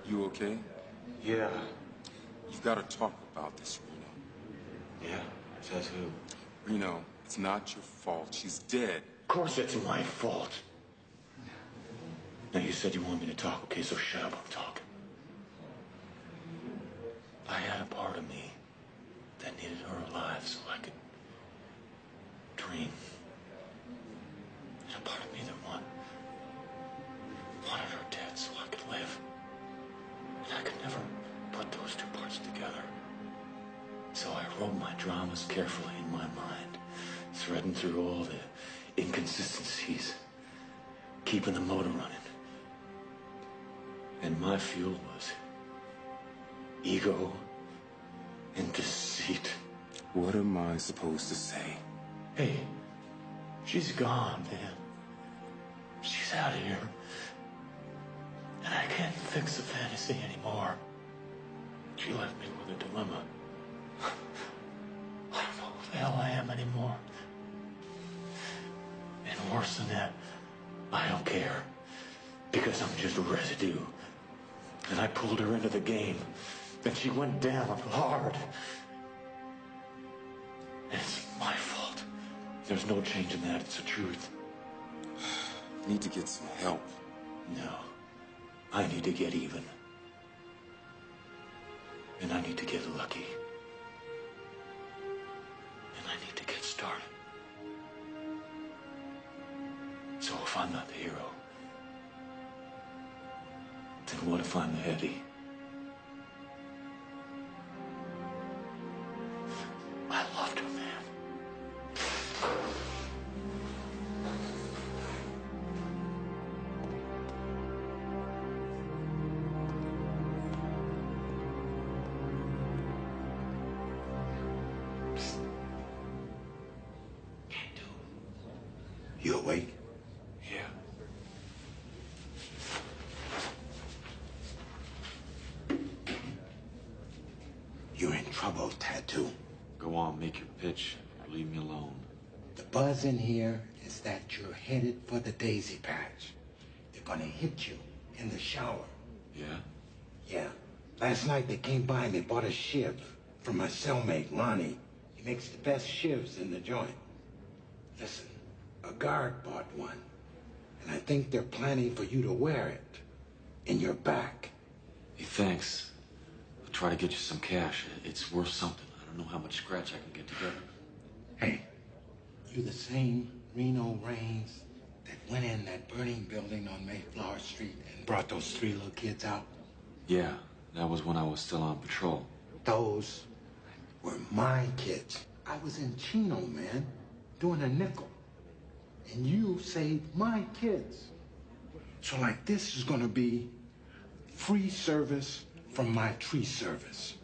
You okay? Yeah. You've got to talk about this, Reno. Yeah? Says who? Reno, it's not your fault. She's dead. Of course it's my fault. Now, you said you wanted me to talk, okay, so shut up, I'm talking. I had a part of me that needed her alive so I could dream. And a part of me that wanted her dead so I could live. And I could never put those two parts together. So I wrote my dramas carefully in my mind, threading through all the inconsistencies, keeping the motor running, And my fuel was ego and deceit. What am I supposed to say? Hey, she's gone, man. She's out of here. And I can't fix the fantasy anymore. She left me with a dilemma. I don't know who the hell I am anymore. And worse than that, I don't care. Because I'm just residue. And I pulled her into the game. And she went down hard. And it's my fault. There's no changing that. It's the truth. Need to get some help. No. I need to get even. And I need to get lucky. And I need to get started. So if I'm not the hero, then what if I'm the heavy? I loved her, man. You awake? Yeah. You're in trouble, Tattoo. Go on, make your pitch. Or leave me alone. The buzz in here is that you're headed for the daisy patch. They're gonna hit you in the shower. Yeah? Yeah. Last night they came by and they bought a shiv from my cellmate, Ronnie. He makes the best shivs in the joint. Listen, a guard bought one. And I think they're planning for you to wear it in your back. Hey, thanks. I'll try to get you some cash. It's worth something. I don't know how much scratch I can get together. Hey, you the same Reno Raines that went in that burning building on Mayflower Street and brought those 3 little kids out? Yeah, that was when I was still on patrol. Those were my kids. I was in Chino, man, doing a nickel. And you saved my kids. So like this is gonna be free service from my tree service.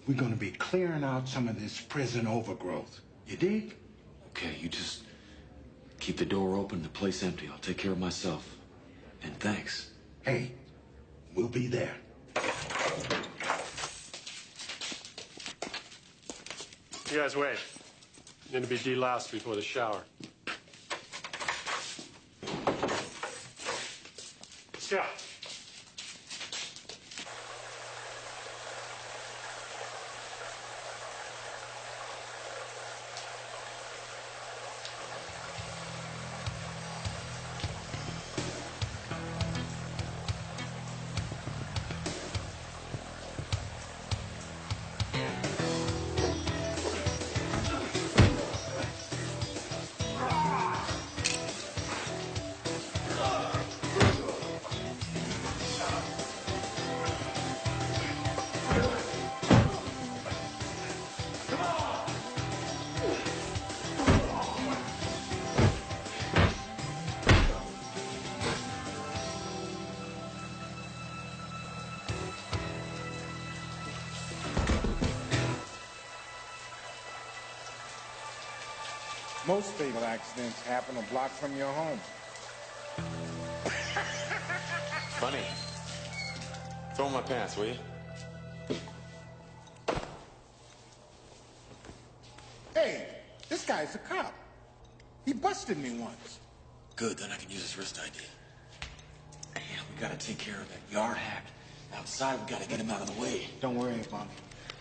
We're gonna be clearing out some of this prison overgrowth. You dig? Okay, you just keep the door open, the place empty. I'll take care of myself. And thanks. Hey, we'll be there. You guys wait. Need to be deloused before the shower. Scout. Most fatal accidents happen a block from your home. Funny. Throw in my pants, will you? Hey, this guy's a cop. He busted me once. Good, then I can use his wrist ID. Hey, we gotta take care of that yard hack. Outside, we gotta get him out of the way. Don't worry about me.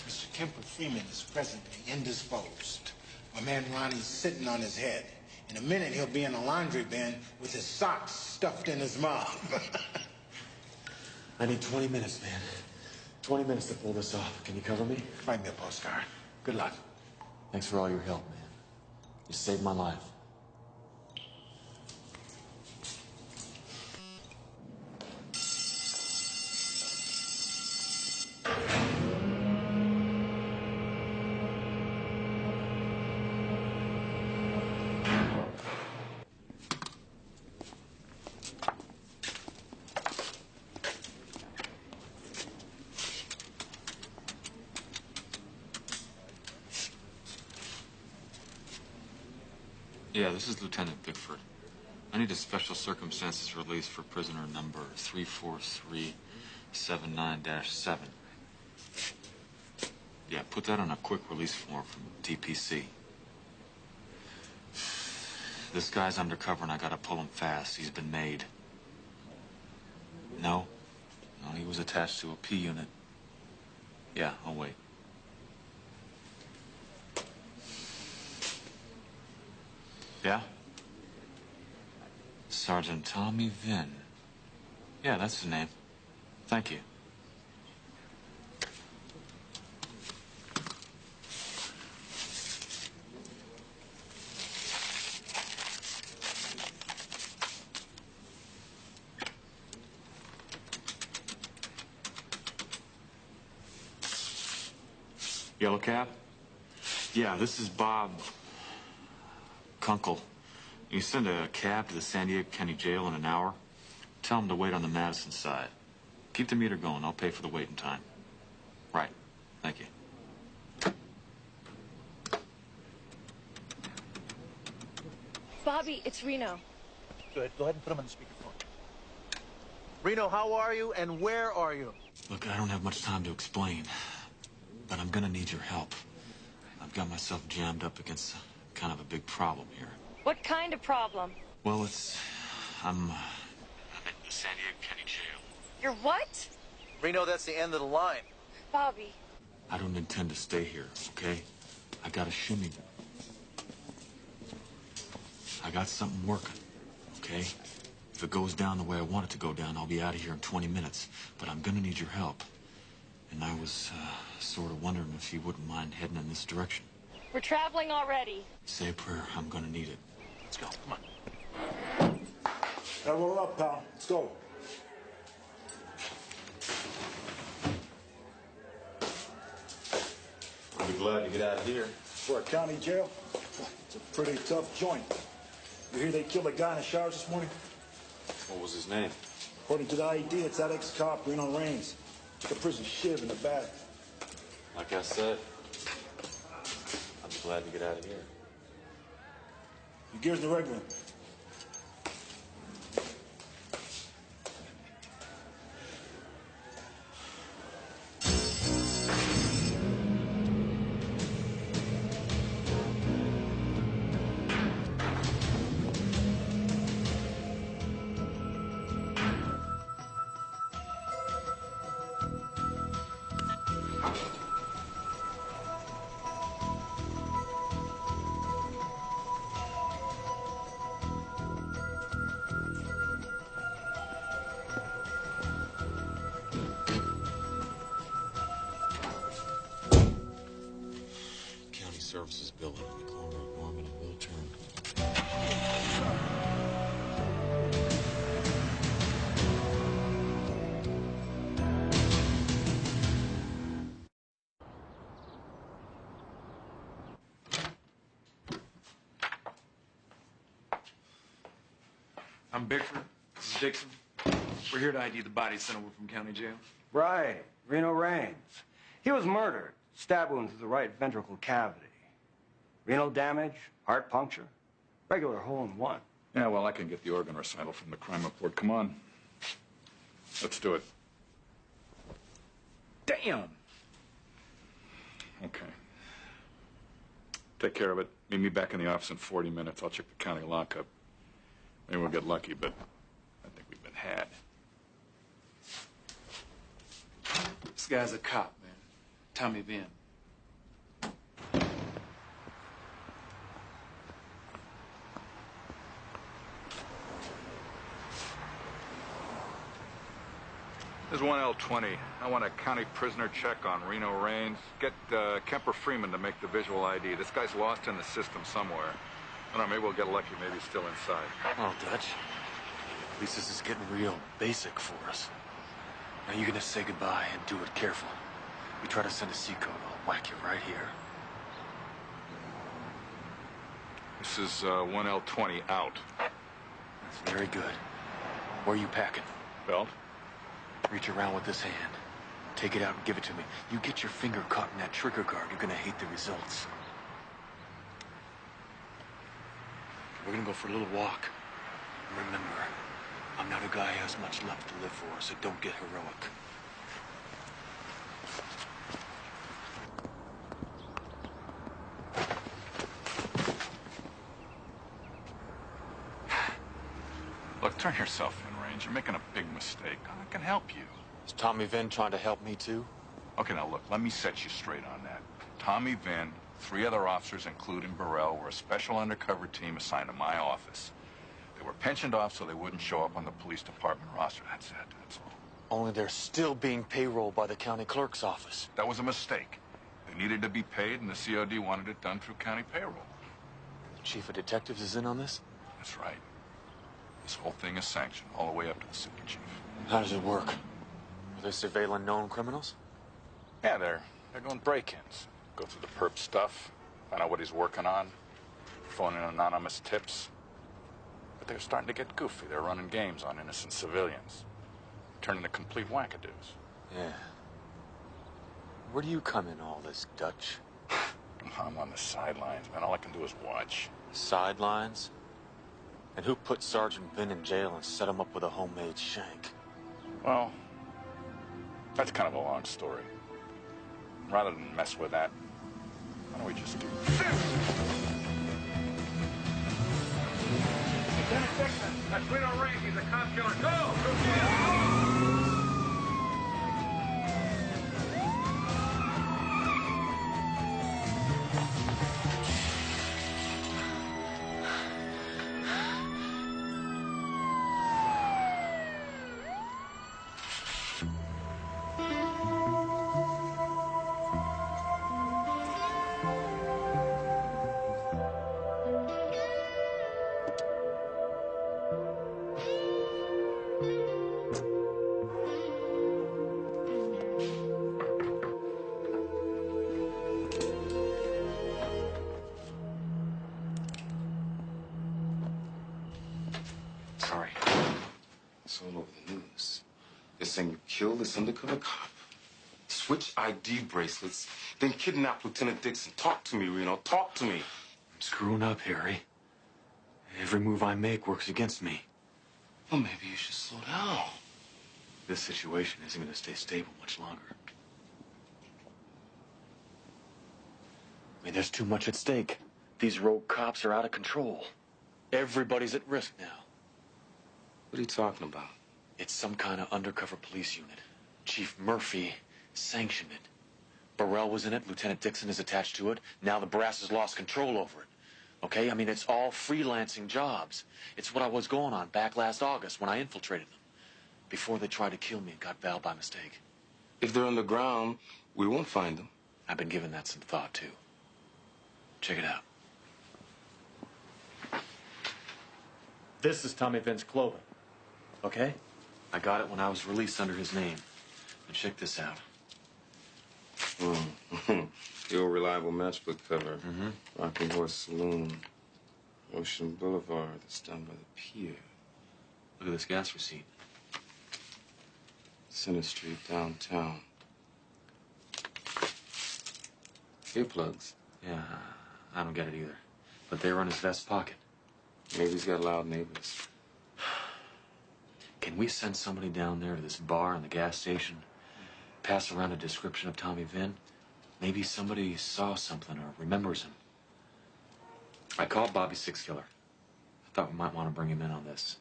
Mr. Kemper Freeman is presently indisposed. My man Ronnie's sitting on his head. In a minute, he'll be in a laundry bin with his socks stuffed in his mouth. I need 20 minutes, man. 20 minutes to pull this off. Can you cover me? Write me a postcard. Good luck. Thanks for all your help, man. You saved my life. Yeah, this is Lieutenant Bickford. I need a special circumstances release for prisoner number 34379-7. Yeah, put that on a quick release form from TPC. This guy's undercover and I gotta pull him fast. He's been made. No? No, he was attached to a P unit. Yeah, I'll wait. Yeah? Sergeant Tommy Vinn. Yeah, that's his name. Thank you. Yellow cab? Yeah, this is Bob Kunkel. You send a cab to the San Diego County Jail in an hour. Tell him to wait on the Madison side. Keep the meter going. I'll pay for the waiting time. Right. Thank you. Bobby, it's Reno. Good. Go ahead and put him on the speakerphone. Reno, how are you and where are you? Look, I don't have much time to explain, but I'm gonna need your help. I've got myself jammed up against kind of a big problem here. What kind of problem? Well, I'm in the San Diego County Jail. You're what? Reno, that's the end of the line. Bobby. I don't intend to stay here, okay? I got a shimmy. I got something working, okay? If it goes down the way I want it to go down, I'll be out of here in 20 minutes. But I'm gonna need your help. And I was sort of wondering if you wouldn't mind heading in this direction. We're traveling already. Say a prayer. I'm gonna need it. Let's go. Come on. Now roll up, pal. Let's go. I'll be glad to get out of here. For a county jail? It's a pretty tough joint. You hear they killed a guy in the showers this morning? What was his name? According to the ID, it's that ex-cop, Reno Raines. Took a prison shiv in the back. Like I said, I'll be glad to get out of here. Your gear's in the regular. Services building in the corner of Norman and Wiltern. I'm Bickford. This is Dixon. We're here to ID the body sent over from county jail. Right. Reno Raines. He was murdered. Stab wound to the right ventricle cavity. Renal damage, heart puncture, regular hole in one. Yeah, well, I can get the organ recital from the crime report. Come on. Let's do it. Damn! Okay. Take care of it. Meet me back in the office in 40 minutes. I'll check the county lockup. Maybe we'll get lucky, but I think we've been had. This guy's a cop, man. Tommy Vinn. This is 1L20. I want a county prisoner check on Reno Raines. Get Kemper Freeman to make the visual ID. This guy's lost in the system somewhere. I don't know, maybe we'll get lucky. Maybe he's still inside. Oh, Dutch. At least this is getting real basic for us. Now you're gonna say goodbye and do it careful. We try to send a C code, I'll whack you right here. This is 1L20 out. That's very good. Where are you packing? Belt. Reach around with this hand. Take it out and give it to me. You get your finger caught in that trigger guard, you're gonna hate the results. We're gonna go for a little walk. And remember, I'm not a guy who has much left to live for, so don't get heroic. Look, turn yourself in, Range. You're making a big mistake. I can help you. Is Tommy Vinn trying to help me too? Okay, now look, let me set you straight on that. Tommy Vinn, 3 other officers, including Burrell, were a special undercover team assigned to my office. They were pensioned off so they wouldn't show up on the police department roster. That's it, that's all. Only they're still being payrolled by the county clerk's office. That was a mistake. They needed to be paid, and the COD wanted it done through county payroll. The chief of detectives is in on this? That's right. This whole thing is sanctioned all the way up to the super chief. How does it work? Are they surveilling known criminals? Yeah, they're going break-ins. Go through the perp stuff, find out what he's working on, phone in anonymous tips. But they're starting to get goofy. They're running games on innocent civilians, turning to complete wackadoos. Yeah. Where do you come in all this, Dutch? I'm on the sidelines, man. All I can do is watch. Sidelines? And who put Sergeant Vinn in jail and set him up with a homemade shank? Well, that's kind of a long story. Rather than mess with that, why don't we just do this? Lieutenant Dixon, that's Reno Range. He's a cop killer. Go! Sorry. It's all over the news. They're saying you killed this undercover cop, switch ID bracelets, then kidnap Lieutenant Dixon. Talk to me, Reno. Talk to me. I'm screwing up, Harry. Every move I make works against me. Well, maybe you should slow down. This situation isn't going to stay stable much longer. I mean, there's too much at stake. These rogue cops are out of control. Everybody's at risk now. What are you talking about? It's some kind of undercover police unit. Chief Murphy sanctioned it. Burrell was in it. Lieutenant Dixon is attached to it. Now the brass has lost control over it. Okay? I mean, it's all freelancing jobs. It's what I was going on back last August when I infiltrated them. Before they tried to kill me and got Val by mistake. If they're underground, we won't find them. I've been giving that some thought, too. Check it out. This is Tommy Vinn's clothing. Okay? I got it when I was released under his name. And check this out. The old reliable matchbook cover. Rocking Horse Saloon. Ocean Boulevard. That's down by the pier. Look at this gas receipt. Center Street, downtown. Earplugs. Yeah, I don't get it either. But they were in his vest pocket. Maybe he's got loud neighbors. Can we send somebody down there to this bar and the gas station? Pass around a description of Tommy Vinn? Maybe somebody saw something or remembers him. I called Bobby Six Killer. I thought we might want to bring him in on this.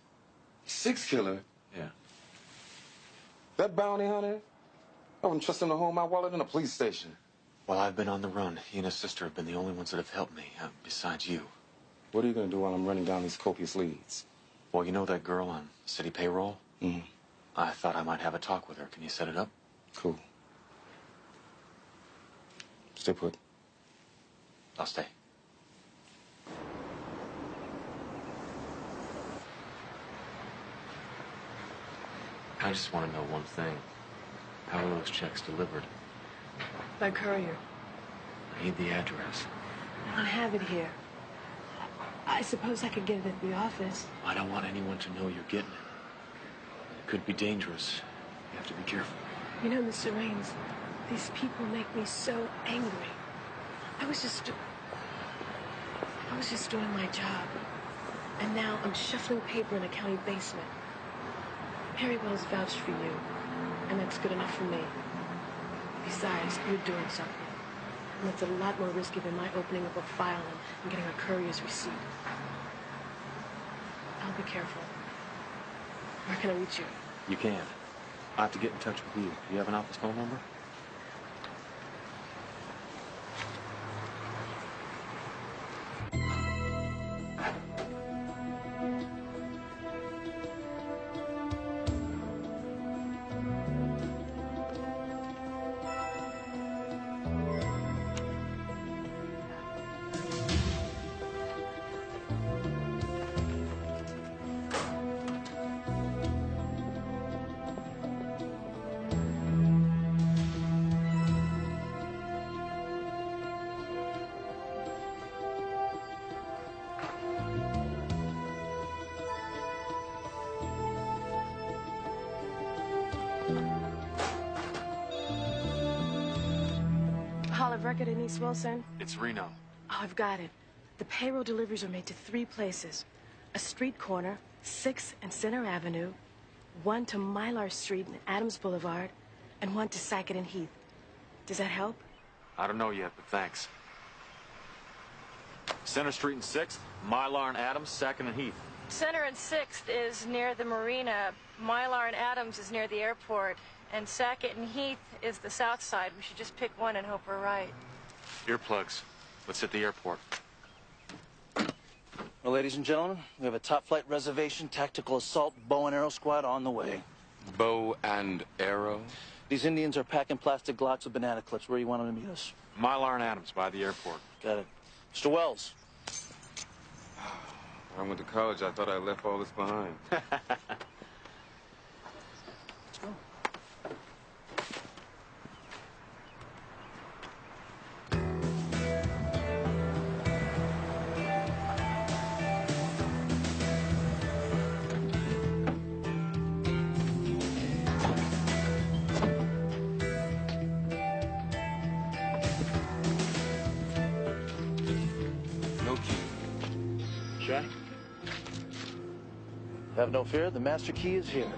Six Killer? Yeah. That bounty hunter? I wouldn't trust him to hold my wallet in a police station. While I've been on the run, he and his sister have been the only ones that have helped me, besides you. What are you going to do while I'm running down these copious leads? Well, you know that girl on city payroll? I thought I might have a talk with her. Can you set it up? Cool. Stay put. I'll stay. I just want to know one thing. How are those checks delivered? By courier. I need the address. I don't have it here. I suppose I could get it at the office. I don't want anyone to know you're getting it. It could be dangerous. You have to be careful. You know, Mr. Raines, these people make me so angry. I was just doing my job. And now I'm shuffling paper in a county basement. Harry Wells vouched for you, and that's good enough for me. Besides, you're doing something. And it's a lot more risky than my opening up a file and getting a courier's receipt. I'll be careful. Where can I reach you? You can. I have to get in touch with you. Do you have an office phone number? Olive Record in East Wilson? It's Reno. Oh, I've got it. The payroll deliveries are made to 3 places. A street corner, 6 and Center Avenue, 1 to Mylar Street and Adams Boulevard, and 1 to Sackett and Heath. Does that help? I don't know yet, but thanks. Center Street and 6th, Mylar and Adams, Sackett and Heath. Center and 6th is near the marina. Mylar and Adams is near the airport. And Sackett and Heath is the south side. We should just pick one and hope we're right. Earplugs. Let's hit the airport. Well, ladies and gentlemen, we have a top flight reservation tactical assault bow and arrow squad on the way. Bow and arrow? These Indians are packing plastic glocks with banana clips. Where do you want them to meet us? Mylar and Adams by the airport. Got it. Mr. Wells. When I went to college, I thought I left all this behind. Let's go. No key. Sure. Have no fear, the master key is here.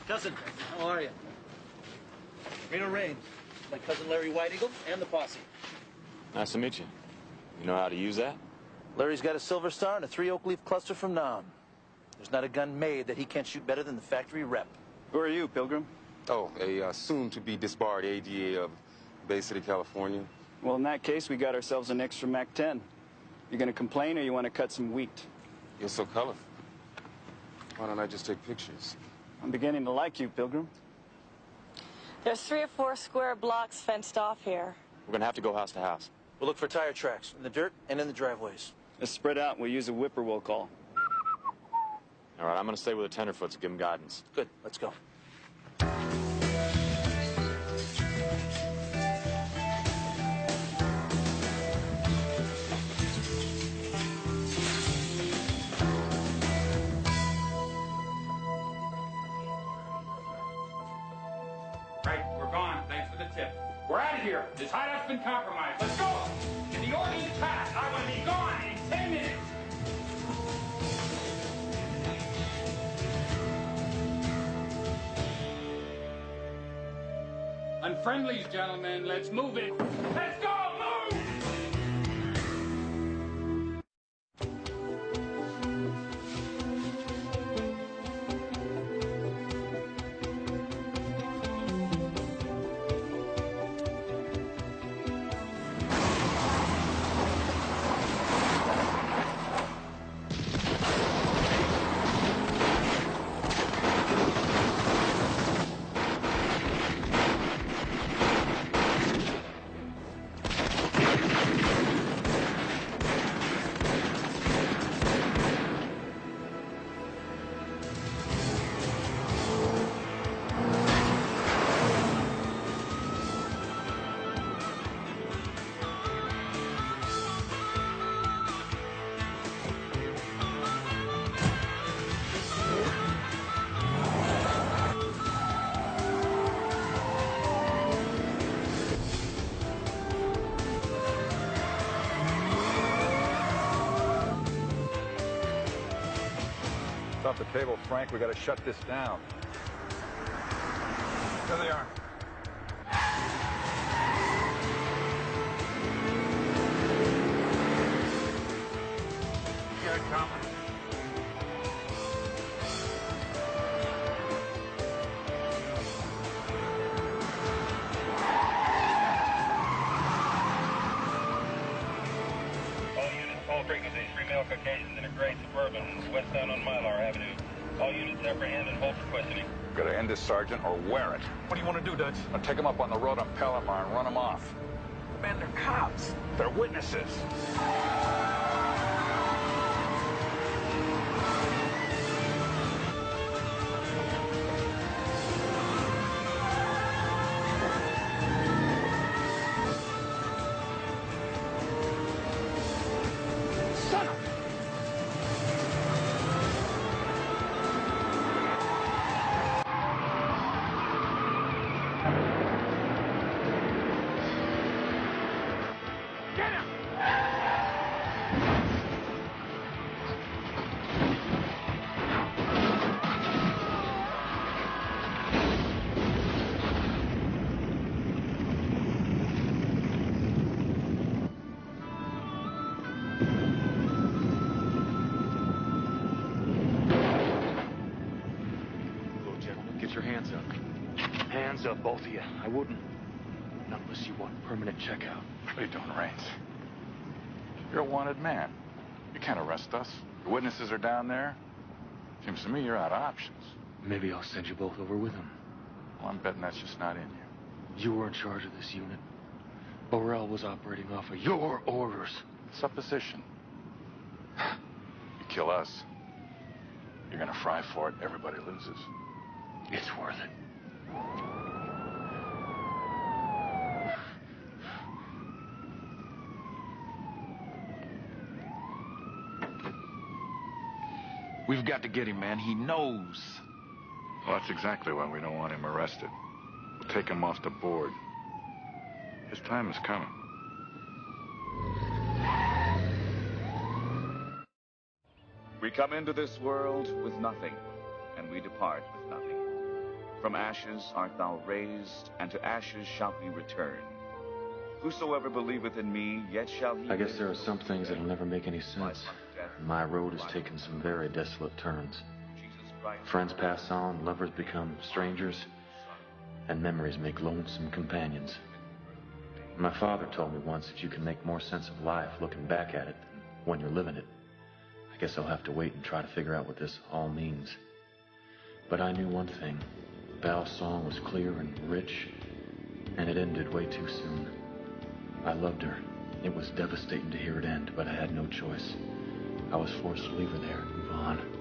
Cousin, how are you? Reno Raines, my cousin Larry White Eagle, and the posse. Nice to meet you. You know how to use that? Larry's got a silver star and a 3 oak leaf cluster from Nam. There's not a gun made that he can't shoot better than the factory rep. Who are you, Pilgrim? Oh, a soon-to-be disbarred ADA of Bay City, California. Well, in that case, we got ourselves an extra Mac 10. You gonna complain or you want to cut some wheat? You're so colorful. Why don't I just take pictures? I'm beginning to like you, Pilgrim. There's 3 or 4 square blocks fenced off here. We're gonna have to go house to house. We'll look for tire tracks in the dirt and in the driveways. Let's spread out. We'll use a whippoorwill call. All right, I'm gonna stay with the tenderfoots and give them guidance. Good, let's go. Right, we're gone. Thanks for the tip. We're out of here. This hideout's been compromised. Let's go. And the order's passed. I want to be gone in 10 minutes. Unfriendlies, gentlemen. Let's move it. Let's go. Move! off the table, Frank. We gotta shut this down. There they are. Here it comes. All frequencies, 3 male Caucasians in a gray Suburban, westbound on Mylar Avenue. All units apprehend and hold for questioning. Gotta end this, Sergeant, or wear it. What do you want to do, Dutch? I'll take them up on the road on Palomar and run them off. Man, they're cops. They're witnesses. Hands up, both of you. I wouldn't. Not unless you want permanent checkout. What are you doing, Raines? You're a wanted man. You can't arrest us. The witnesses are down there. Seems to me you're out of options. Maybe I'll send you both over with them. Well, I'm betting that's just not in you. You were in charge of this unit. Burrell was operating off of your orders. Supposition. You kill us, you're gonna fry for it. Everybody loses. It's worth it. We've got to get him, man. He knows. Well, that's exactly why we don't want him arrested. We'll take him off the board. His time is coming. We come into this world with nothing, and we depart with nothing. From ashes art thou raised, and to ashes shalt we return. Whosoever believeth in me, yet shall he... I guess there are some things that'll never make any sense. My road has taken some very desolate turns. Friends pass on, lovers become strangers, and memories make lonesome companions. My father told me once that you can make more sense of life looking back at it than when you're living it. I guess I'll have to wait and try to figure out what this all means. But I knew one thing. Val's song was clear and rich, and it ended way too soon. I loved her. It was devastating to hear it end, but I had no choice. I was forced to leave her there and move on.